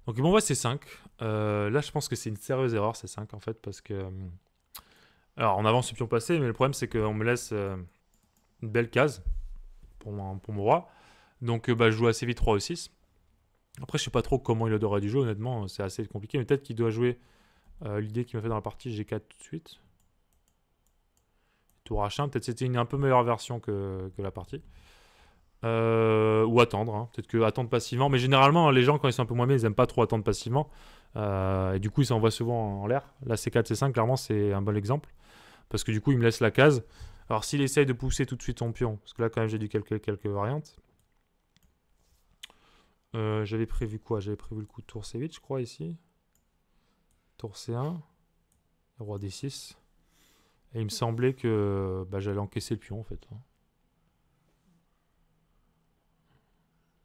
Donc il m'envoie C5. Là, je pense que c'est une sérieuse erreur, C5, en fait, parce que... alors, on avance le pion passé, mais le problème, c'est qu'on me laisse une belle case pour mon roi. Donc, bah, je joue assez vite roi E6. Après, je sais pas trop comment il adorait du jeu, honnêtement, c'est assez compliqué. Mais peut-être qu'il doit jouer l'idée qu'il m'a fait dans la partie G4 tout de suite. Tour H1, peut-être c'était une un peu meilleure version que la partie. Ou attendre, hein. Peut-être que attendre passivement. Mais généralement, les gens, quand ils sont un peu moins bien, ils aiment pas trop attendre passivement. Et du coup, ils s'envoient souvent en l'air. Là, C4, C5, clairement, c'est un bon exemple. Parce que du coup, il me laisse la case. Alors, s'il essaye de pousser tout de suite son pion, parce que là, quand même, j'ai dû calculer quelques variantes. J'avais prévu quoi? J'avais prévu le coup de tour C8, je crois, ici. Tour C1. Roi D6. Et il me semblait que bah, j'allais encaisser le pion, en fait.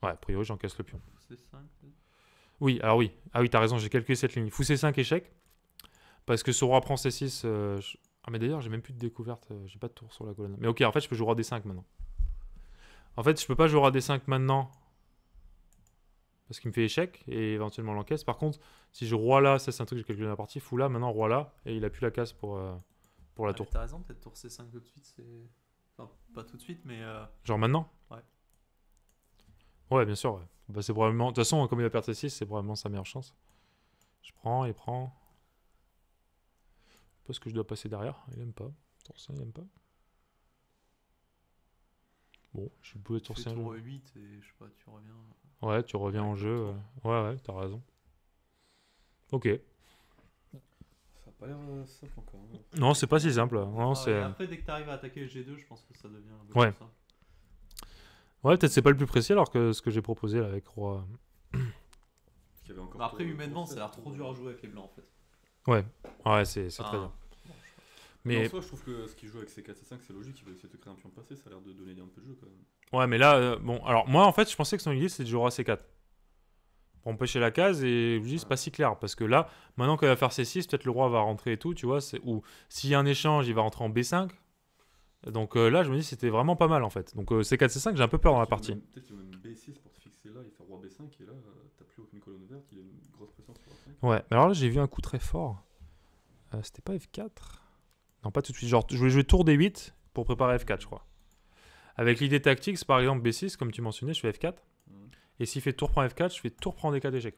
Ouais, a priori, j'encaisse le pion. C5 oui, alors oui. Ah oui, t'as raison, j'ai calculé cette ligne. Fou C5, échec. Parce que ce roi prend C6... Ah, mais d'ailleurs, j'ai même plus de découverte. J'ai pas de tour sur la colonne. Mais ok, en fait, je peux jouer roi D5 maintenant. En fait, je peux pas jouer roi D5 maintenant. Parce qu'il me fait échec et éventuellement l'encaisse. Par contre, si je roi là, ça c'est un truc que j'ai calculé dans la partie. Fou là, maintenant roi là. Et il a plus la case pour la tour. T'as raison, peut-être tour C5 tout de suite, c'est... Enfin, pas tout de suite, mais... Genre maintenant? Ouais. Ouais, bien sûr, ouais. Bah, c'est probablement... De toute façon, comme il va perdre C6, c'est probablement sa meilleure chance. Je prends, il prend. Je sais pas ce que je dois passer derrière. Il aime pas. Tour 5, il aime pas. Bon, je peux tour 5. Tour 8 et je sais pas, tu reviens... Ouais, tu reviens en jeu. Ouais, t'as raison. Ok. Ça a pas l'air simple encore. Hein. Non, c'est pas si simple. Non, et après, dès que tu arrives à attaquer le G2, je pense que ça devient un peu Ouais. comme ça. Ouais, peut-être c'est pas le plus précis alors que ce que j'ai proposé là avec Roi. Après, humainement, ça a l'air trop dur à jouer avec les blancs en fait. Ouais, c'est très bien. Mais en soi, je trouve que ce qu'il joue avec C4, C5, c'est logique. Il va essayer de créer un pion passé, ça a l'air de donner un peu de jeu quand même. Ouais, mais là, bon, alors moi en fait, je pensais que son idée c'était de jouer Roi C4 pour empêcher la case et je me dis c'est pas si clair parce que là, maintenant qu'elle va faire C6, peut-être le roi va rentrer et tout, tu vois, ou s'il y a un échange, il va rentrer en B5. Donc là, je me dis c'était vraiment pas mal en fait. Donc C4, C5, j'ai un peu peur dans la partie. Peut-être qu'il va même B6 pour te fixer là, il fait roi B5 et là, t'as plus aucune colonne verte, il a une grosse pression sur A5. Ouais, mais alors là, j'ai vu un coup très fort. C'était pas F4 ? Non, pas tout de suite. Genre, je voulais jouer tour D8 pour préparer F4, je crois. Avec l'idée tactique, c'est par exemple B6, comme tu mentionnais, je fais F4. Et s'il fait tour prend F4, je fais tour prend D4 échec.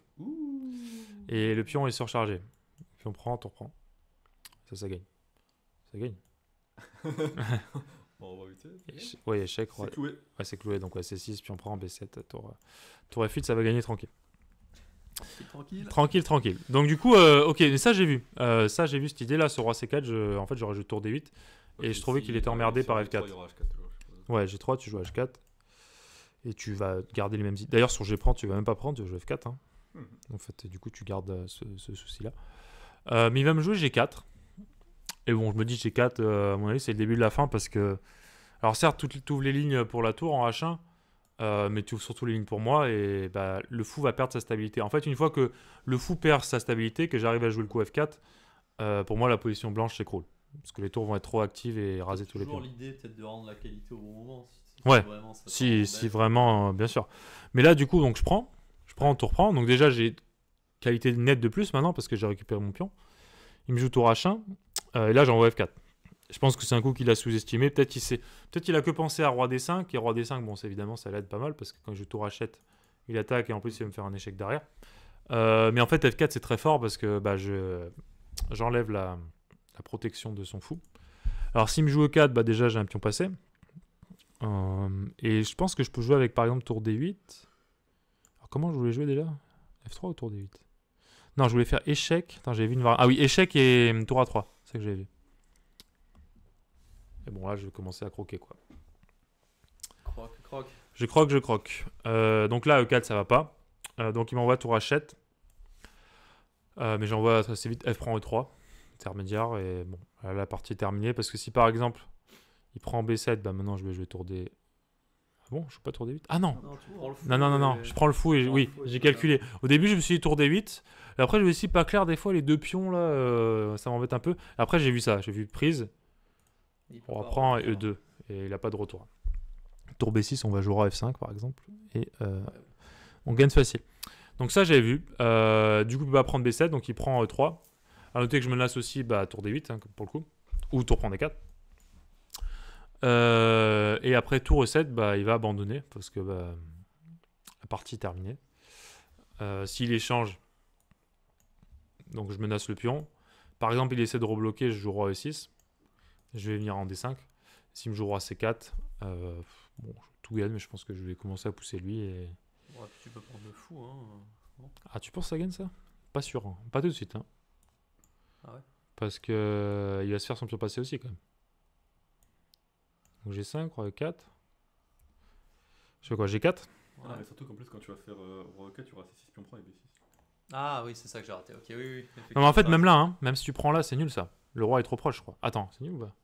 Et le pion est surchargé. Pion prend, tour prend. Ça gagne. Ça gagne. Bon, on va éviter. Ouais, échec. C'est cloué. Ouais, c'est cloué. Donc, ouais, C6, pion prend, B7, tour F8, ça va gagner tranquille. Tranquille. Donc, du coup, ok, mais ça, j'ai vu. Ça, j'ai vu cette idée-là, ce roi C4. En fait, j'aurais joué tour D8. Et je trouvais qu'il était emmerdé par F4. Ouais, G3, tu joues H4. Et tu vas garder les mêmes idées. D'ailleurs, sur G prend, tu vas même pas prendre, tu vas jouer F4. Hein. En fait, du coup, tu gardes ce souci-là. Mais il va me jouer G4. Et bon, je me dis G4, à mon avis, c'est le début de la fin parce que. Alors, certes, tu ouvres les lignes pour la tour en H1, mais tu ouvres surtout les lignes pour moi et bah, le fou va perdre sa stabilité. En fait, une fois que le fou perd sa stabilité, que j'arrive à jouer le coup F4, pour moi, la position blanche s'écroule. Parce que les tours vont être trop actives et raser tous les pions. C'est toujours l'idée peut-être de rendre la qualité au bon moment. Ouais, si vraiment, bien sûr. Mais là, du coup, donc je prends, tour prend. Donc déjà, j'ai qualité nette de plus maintenant parce que j'ai récupéré mon pion. Il me joue tour H1. Et là, j'envoie F4. Je pense que c'est un coup qu'il a sous-estimé. Peut-être qu'il a que pensé à roi D5. Et roi D5, bon, évidemment, ça l'aide pas mal parce que quand je joue tour H7, il attaque et en plus, il va me faire un échec derrière. Mais en fait, F4, c'est très fort parce que bah, j'enlève la protection de son fou. Alors, s'il me joue E4, bah, déjà, j'ai un pion passé. Et je pense que je peux jouer avec par exemple tour D8. Alors comment je voulais jouer déjà ? F3 ou tour D8 ? Non, je voulais faire échec. Attends, j'avais vu une variante. Ah oui, échec et tour A3. C'est ça que j'avais vu. Et bon, là, je vais commencer à croquer quoi. Croque. Je croque. Donc là, E4, ça va pas. Donc il m'envoie tour H7. Mais j'envoie assez vite F prend E3. Intermédiaire. Et bon, là, la partie est terminée. Parce que si par exemple, il prend B7, bah maintenant je vais jouer tour D. Ah bon, je joue pas tour D8 ? Ah non. Non, je prends le fou et oui, j'ai calculé. Au début, je me suis dit tour D8. Et après, je me suis dit pas clair, des fois, les deux pions là, ça m'embête un peu. Après, j'ai vu ça, j'ai vu prise. On reprend et E2. Et il a pas de retour. Tour B6, on va jouer à F5 par exemple. Et on gagne facile. Donc ça, j'avais vu. Du coup, il va prendre B7, donc il prend E3. À noter que je menace aussi tour D8, hein, pour le coup. Ou tour prend D4. Et après tour E7, bah, il va abandonner parce que bah, la partie est terminée. S'il échange, donc je menace le pion. Par exemple, il essaie de rebloquer, je joue roi E6. Je vais venir en D5. S'il me joue roi C4, bon, tout gagne, mais je pense que je vais commencer à pousser lui. Et... Ouais, tu peux prendre le fou. Hein. Bon. Ah, tu penses que ça gagne ça ? Pas sûr, hein. Pas tout de suite. Hein. Ah ouais. Parce que il va se faire son pion passé aussi quand même. Donc G5, roi E4. Je fais quoi, G4 ? Ouais. Ah, mais surtout qu'en plus, quand tu vas faire roi E4, tu auras C6 pion prend et B6. Ah oui, c'est ça que j'ai raté. Ok, oui. Non, mais en fait, même là, hein, même si tu prends là, c'est nul ça. Le roi est trop proche, je crois. Attends, c'est nul ou pas ?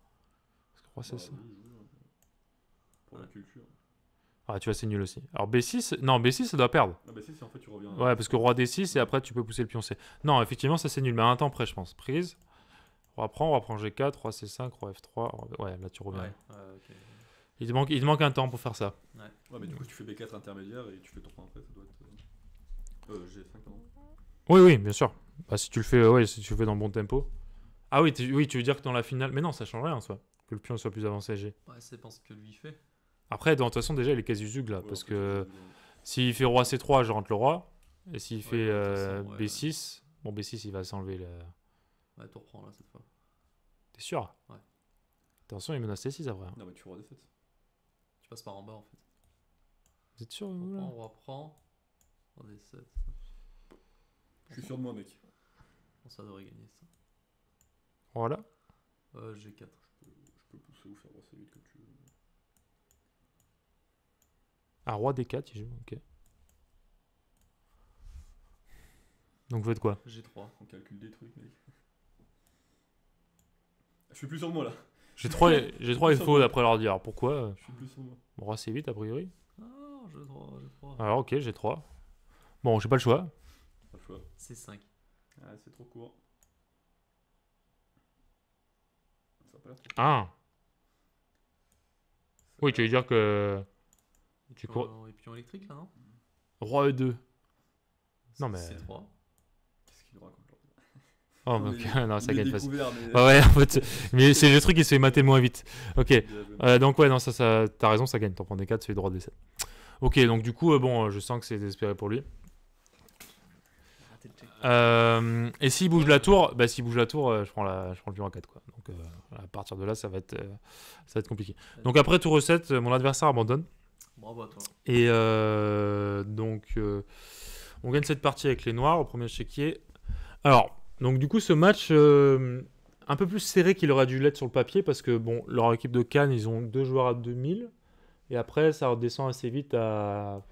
Parce que roi c'est ça. Pour la culture. Ah, tu vois, c'est nul aussi. Alors B6, non, B6, ça doit perdre. Ah, B6, en fait, tu reviens. Ouais, parce que roi D6 et après, tu peux pousser le pion C. Non, effectivement, ça c'est nul, mais à un temps près, je pense. Prise. Roi prend G4, roi C5, roi F3. Ouais, là, tu reviens. Okay. Il te manque un temps pour faire ça. Ouais, mais du coup, tu fais B4 intermédiaire et tu fais ton point après, ça doit être. G5, pardon. Oui, bien sûr. Bah, si tu le fais, si tu le fais dans le bon tempo. Ah oui, tu veux dire que dans la finale. Mais non, ça change rien en soi. Que le pion soit plus avancé à G. Ouais, c'est ce que lui fait. Après, de toute façon, déjà, il est quasi zug là. Parce que s'il fait roi C3, je rentre le roi. Et s'il fait B6, bon, B6, il va s'enlever le. Ouais, tour prend là cette fois. T'es sûr ? Ouais. Attention, il menace C6 après. Hein. Non, mais tu fais roi D7. Tu passes par en bas en fait. Vous êtes sûr On reprend. 3D7. Je suis sûr de moi, mec. Bon, ça devrait gagner ça. Voilà. G4. Je peux pousser ou faire assez vite comme tu veux. Ah, roi D4, il joue, ok. Donc vous faites quoi? G3. On calcule des trucs, mec. Je suis plus sur moi là. G3, il faut d'après leur dire. Alors pourquoi? Je suis plus sur moi. Roi C8 a priori. Ah, G3. Alors ok, G3. Bon, j'ai pas le choix. Pas le choix. C5. Ah, c'est trop court. Ça a pas l'air trop. Ah. Oui, tu veux dire que... Tu cours... Et pion électrique là, non? Roi E2. Non mais... C3. Qu'est-ce qu'il nous raconte là? Oh, mais ok, non, ça gagne pas. Mais... Ah ouais, en fait, mais c'est le truc qui se fait mater moins vite. Ok, donc ouais, non, ça t'as raison, ça gagne. T'en prends des 4, c'est le droit d'essai. Ok, donc du coup, bon, je sens que c'est désespéré pour lui. Et s'il bouge la tour, s'il bouge la tour, je prends le pion à 4 quoi. Donc à partir de là, ça va être compliqué. Donc après tour 7, mon adversaire abandonne. Bravo à toi. Et donc on gagne cette partie avec les noirs au premier échiquier. Alors, donc du coup ce match un peu plus serré qu'il aurait dû l'être sur le papier parce que bon, leur équipe de Cannes, ils ont 2 joueurs à 2000 et après ça redescend assez vite à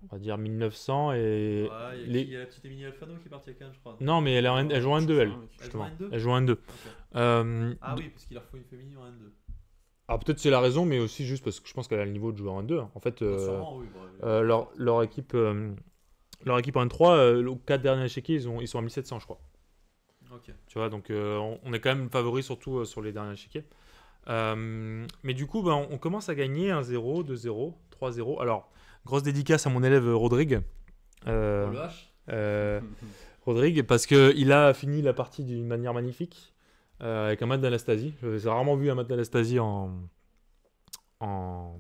on va dire 1900 et Ouais, il y a la petite Émilie Alfano qui est partie à Cannes, je crois. Non, mais elle joue en N2 elle. Justement. Elle joue en N2. Okay. Ah oui, parce qu'il leur faut une féminine en N2. Alors peut-être c'est la raison, mais aussi juste parce que je pense qu'elle a le niveau de jouer en N2. En fait, sûrement, oui, leur équipe en N3, aux 4 derniers échiquiers, ils sont à 1700, je crois. Ok. Tu vois, donc on est quand même favori surtout sur les derniers échiquiers. Mais du coup, on commence à gagner 1-0, 2-0, 3-0. Alors, grosse dédicace à mon élève Rodrigue. Rodrigue, parce qu'il a fini la partie d'une manière magnifique. Avec un mat d'Anastasie. J'ai rarement vu un mat d'Anastasie en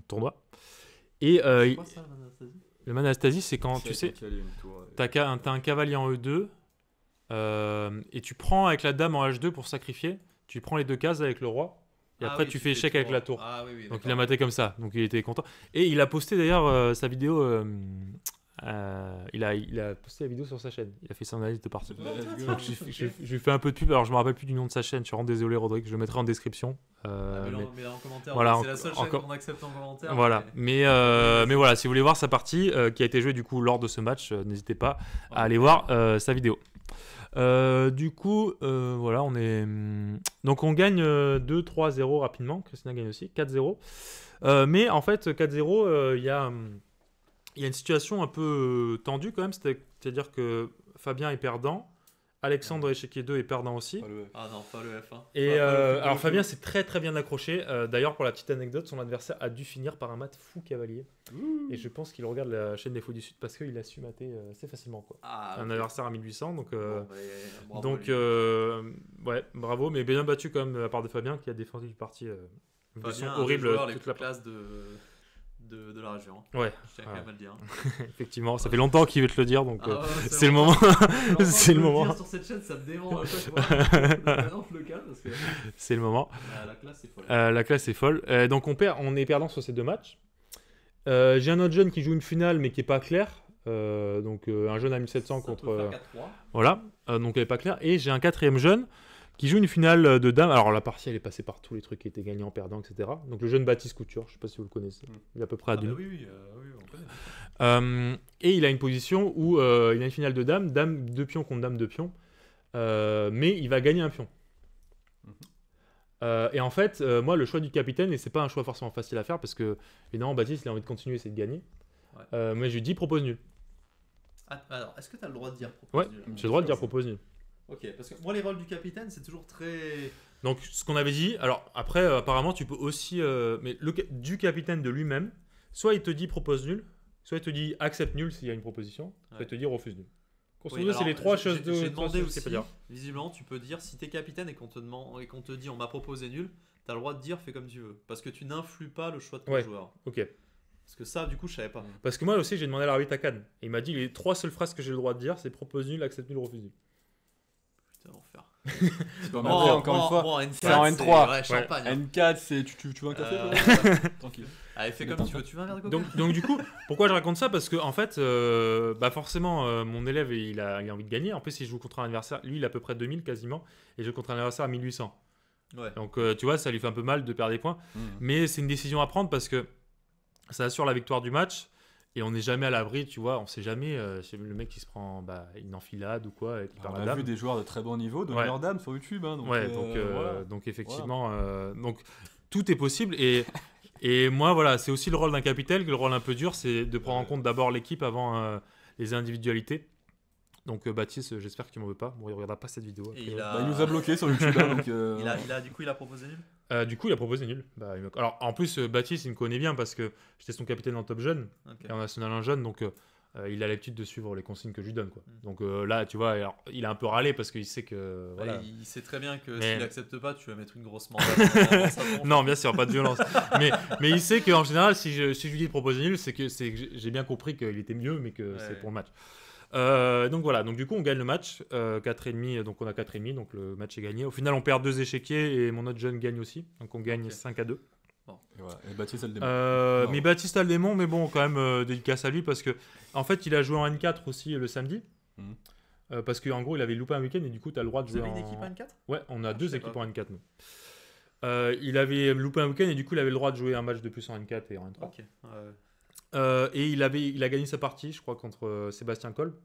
tournoi. Et c'est quoi ça, l'Anastasie ? le mat d'Anastasie, c'est quand tu sais, t'as un cavalier en E2 et tu prends avec la dame en H2 pour sacrifier. Tu prends les 2 cases avec le roi et après tu fais échec avec la tour. Ah, oui, donc il a maté comme ça. Donc il était content. Et il a posté d'ailleurs sa vidéo. Il a posté la vidéo sur sa chaîne. Il a fait son analyse de partie. Donc je lui fais un peu de pub. Alors je me rappelle plus du nom de sa chaîne. Je suis vraiment désolé, Rodrigue. Je le mettrai en description. Mais en commentaire. Voilà, c'est la seule chaîne qu'on accepte en commentaire. Voilà. Mais voilà, si vous voulez voir sa partie qui a été jouée du coup lors de ce match, n'hésitez pas à aller voir sa vidéo. Du coup, voilà, donc on gagne 2-3-0 rapidement. Christina gagne aussi 4-0. Mais en fait, 4-0, il y a une situation un peu tendue quand même, c'est-à-dire que Fabien est perdant, Alexandre échiquier 2 est perdant aussi. Ah non, pas le F1. Et alors Fabien s'est très très bien accroché. D'ailleurs, pour la petite anecdote, son adversaire a dû finir par un mat fou cavalier. Et je pense qu'il regarde la chaîne des Fous du Sud parce qu'il a su mater assez facilement quoi. Un adversaire à 1800, donc ouais, bravo, mais bien battu quand même de la part de Fabien qui a défendu du parti. Fabien, horrible les plus classes de la région. Ouais. Je tiens quand même à le dire. Effectivement, ça fait longtemps qu'il veut te le dire, donc c'est le moment. C'est le moment. Sur cette chaîne, ça me dément à chaque fois. Maintenant, le cas parce que... C'est le moment. La classe est folle. La classe est folle. Donc on est perdant sur ces 2 matchs. J'ai un autre jeune qui joue une finale, mais qui est pas clair. Donc un jeune à 1700 contre. Voilà. Donc elle est pas claire. Et j'ai un 4e jeune qui joue une finale de dames. Alors la partie elle est passée par tous les trucs qui étaient gagnants, perdants, etc. Donc le jeune Baptiste Couture, je sais pas si vous le connaissez, il est à peu près à 2. Oui, on connaît. Et il a une position où il a une finale de dames, dame 2 pions contre dame 2 pions, mais il va gagner un pion. Et en fait, moi le choix du capitaine, et c'est pas un choix forcément facile à faire parce que évidemment Baptiste il a envie de continuer, c'est de gagner. Mais je lui dis propose nul. Alors, est-ce que tu as le droit de dire propose nul ? J'ai le droit de dire propose nul. Ok, parce que moi les rôles du capitaine c'est toujours très... Donc ce qu'on avait dit, alors après apparemment tu peux aussi, mais du capitaine de lui-même, soit il te dit propose nul, soit il te dit accepte nul s'il y a une proposition, soit il te dit refuse nul. C'est les 3 choses de... J'ai demandé aussi, visiblement tu peux dire si t'es capitaine et qu'on te dit on m'a proposé nul, t'as le droit de dire fais comme tu veux, parce que tu n'influes pas le choix de ton joueur. Ok. Parce que ça du coup je savais pas. Parce que moi aussi j'ai demandé à l'arbitre à Cannes, et il m'a dit les 3 seules phrases que j'ai le droit de dire c'est propose nul, accepte nul, refuse nul. Putain, l'enfer. Encore une fois, bon, N4, c'est en N3. Ouais, champagne. N4, c'est tu veux un café Tranquille. Allez, fais comme tu veux, tu veux un verre de coca? Donc du coup, pourquoi je raconte ça? Parce que en fait, forcément, mon élève, il a envie de gagner. En plus, il joue contre un adversaire, lui, il a à peu près 2000 quasiment, et je joue contre un adversaire à 1800. Ouais. Donc tu vois, ça lui fait un peu mal de perdre des points. Mais c'est une décision à prendre parce que ça assure la victoire du match. Et on n'est jamais à l'abri, tu vois, on sait jamais, le mec qui se prend une enfilade ou quoi, et qui perd la dame. On a vu des joueurs de très bon niveau donner leur dame sur YouTube. Hein, donc effectivement, donc tout est possible. Et moi, voilà, c'est aussi le rôle d'un capitaine, le rôle un peu dur, c'est de prendre en compte d'abord l'équipe avant les individualités. Donc Baptiste, j'espère que tu m'en veux pas. Bon, il regardera pas cette vidéo. Il nous a bloqué sur YouTube. Donc, du coup, il a proposé nul. Du coup, il a proposé nul. Alors, en plus, Baptiste, il me connaît bien parce que j'étais son capitaine en top jeune et en national 1 jeune, donc il a l'habitude de suivre les consignes que je lui donne, quoi. Donc là, tu vois, alors, il a un peu râlé parce qu'il sait que. Voilà. Il sait très bien que s'il n'accepte pas, tu vas mettre une grosse mandate. Non, bien sûr, pas de violence. mais il sait qu'en général, si je lui dis de proposer nul, c'est que j'ai bien compris qu'il était mieux, mais que c'est pour le match. Donc voilà, donc du coup on gagne le match 4,5, donc on a 4,5, donc le match est gagné. Au final on perd 2 échiquiers et mon autre jeune gagne aussi, donc on gagne 5-2. Bon. Et Baptiste a le démon. Mais Baptiste a le démon, mais bon, quand même dédicace à lui parce que en fait il a joué en N4 aussi le samedi. Parce qu'en gros il avait loupé un week-end et du coup tu as le droit de jouer. Vous avez une équipe en N4 ? Ouais, on a 2 équipes en N4 nous. Il avait loupé un week-end et du coup il avait le droit de jouer un match de plus en N4 et en N3. Ok. Et il a gagné sa partie, je crois, contre Sébastien Kolb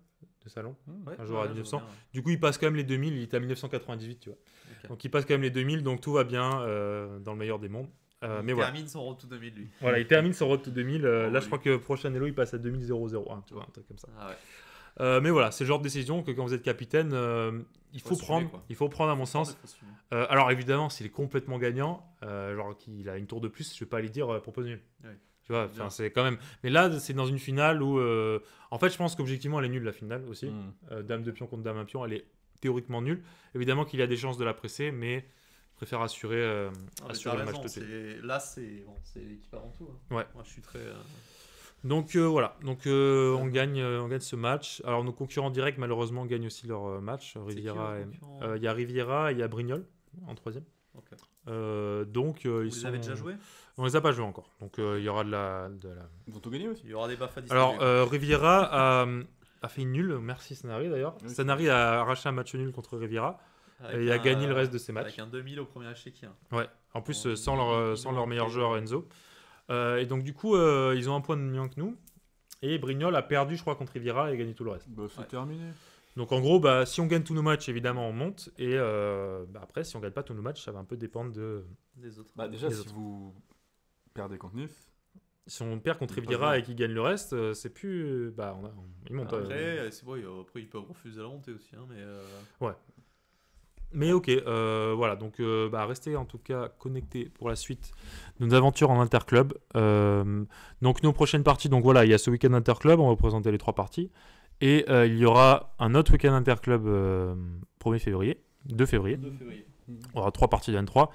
de Salon, un joueur à 1900. Du coup, il passe quand même les 2000, il était à 1998, tu vois. Okay. Donc, il passe quand même les 2000, donc tout va bien dans le meilleur des mondes. Il termine son road to 2000, lui. Voilà, il termine son road to 2000. Là, je crois que prochain Elo, il passe à 2001, tu vois, un truc comme ça. Mais voilà, c'est le genre de décision que quand vous êtes capitaine, il faut prendre à mon sens. Alors, évidemment, s'il est complètement gagnant, genre qu'il a une tour de plus, je ne vais pas lui dire propose nul. Tu vois, c'est quand même. Mais là, c'est dans une finale où, en fait, je pense qu'objectivement, elle est nulle la finale aussi. Dame de pion contre dame à pion, elle est théoriquement nulle. Évidemment qu'il y a des chances de la presser, mais je préfère assurer le match tout de suite. Là, c'est l'équipe avant tout. Hein. Ouais. Moi, je suis très. Donc voilà. Donc on gagne ce match. Alors nos concurrents directs, malheureusement, gagnent aussi leur match. Riviera, il y a Riviera et il y a Brignoles en troisième. Okay. Donc Vous les avez déjà joués ? On les a pas joués encore. Donc il y aura de la. Ils vont tout gagner aussi. Il y aura des baffes à distribuer. Alors Riviera a fait une nulle. Merci Sanary d'ailleurs. Oui, Sanary a arraché un match nul contre Riviera. Et il a gagné le reste de ses matchs. Avec un 2000 au premier échiquier. Ouais. En plus sans leur meilleur joueur Enzo. Et donc du coup ils ont un point de moins que nous. Et Brignoles a perdu, je crois, contre Riviera et a gagné tout le reste. C'est terminé. Donc en gros, si on gagne tous nos matchs, évidemment, on monte. Et après, si on gagne pas tous nos matchs, ça va un peu dépendre des autres. Déjà, si vous perdez contre Nice. Si on perd contre Riviera et qu'ils gagnent le reste, c'est plus. Ils montent. Après, ils peuvent refuser la montée aussi. Hein, mais Ouais. Mais ok, voilà. Donc restez en tout cas connectés pour la suite de nos aventures en interclub. Donc nos prochaines parties, donc voilà, il y a ce week-end interclub, on va vous présenter les 3 parties. Et il y aura un autre week-end interclub 2 février. On aura 3 parties de N3.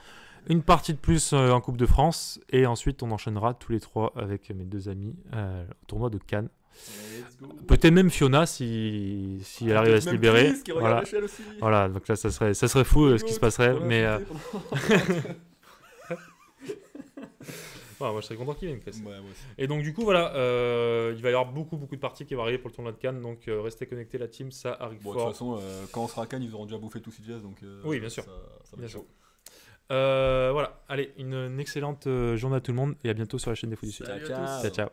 Une partie de plus en Coupe de France. Et ensuite, on enchaînera tous les 3 avec mes 2 amis au tournoi de Cannes. Peut-être même Fiona si elle arrive à se libérer. Voilà, donc là, ça serait fou ce qui se passerait. Mais. Moi je serais content qu'il vienne, Chris. Ouais, moi aussi. Et donc du coup voilà, il va y avoir beaucoup de parties qui vont arriver pour le tournoi de Cannes, donc restez connectés la team, ça arrive fort. De toute façon, quand on sera à Cannes, ils auront déjà bouffé tout CGS, donc oui, bien sûr. Ça va être chaud. Voilà, allez, une excellente journée à tout le monde et à bientôt sur la chaîne des Fous du Sud. Ciao. Ciao.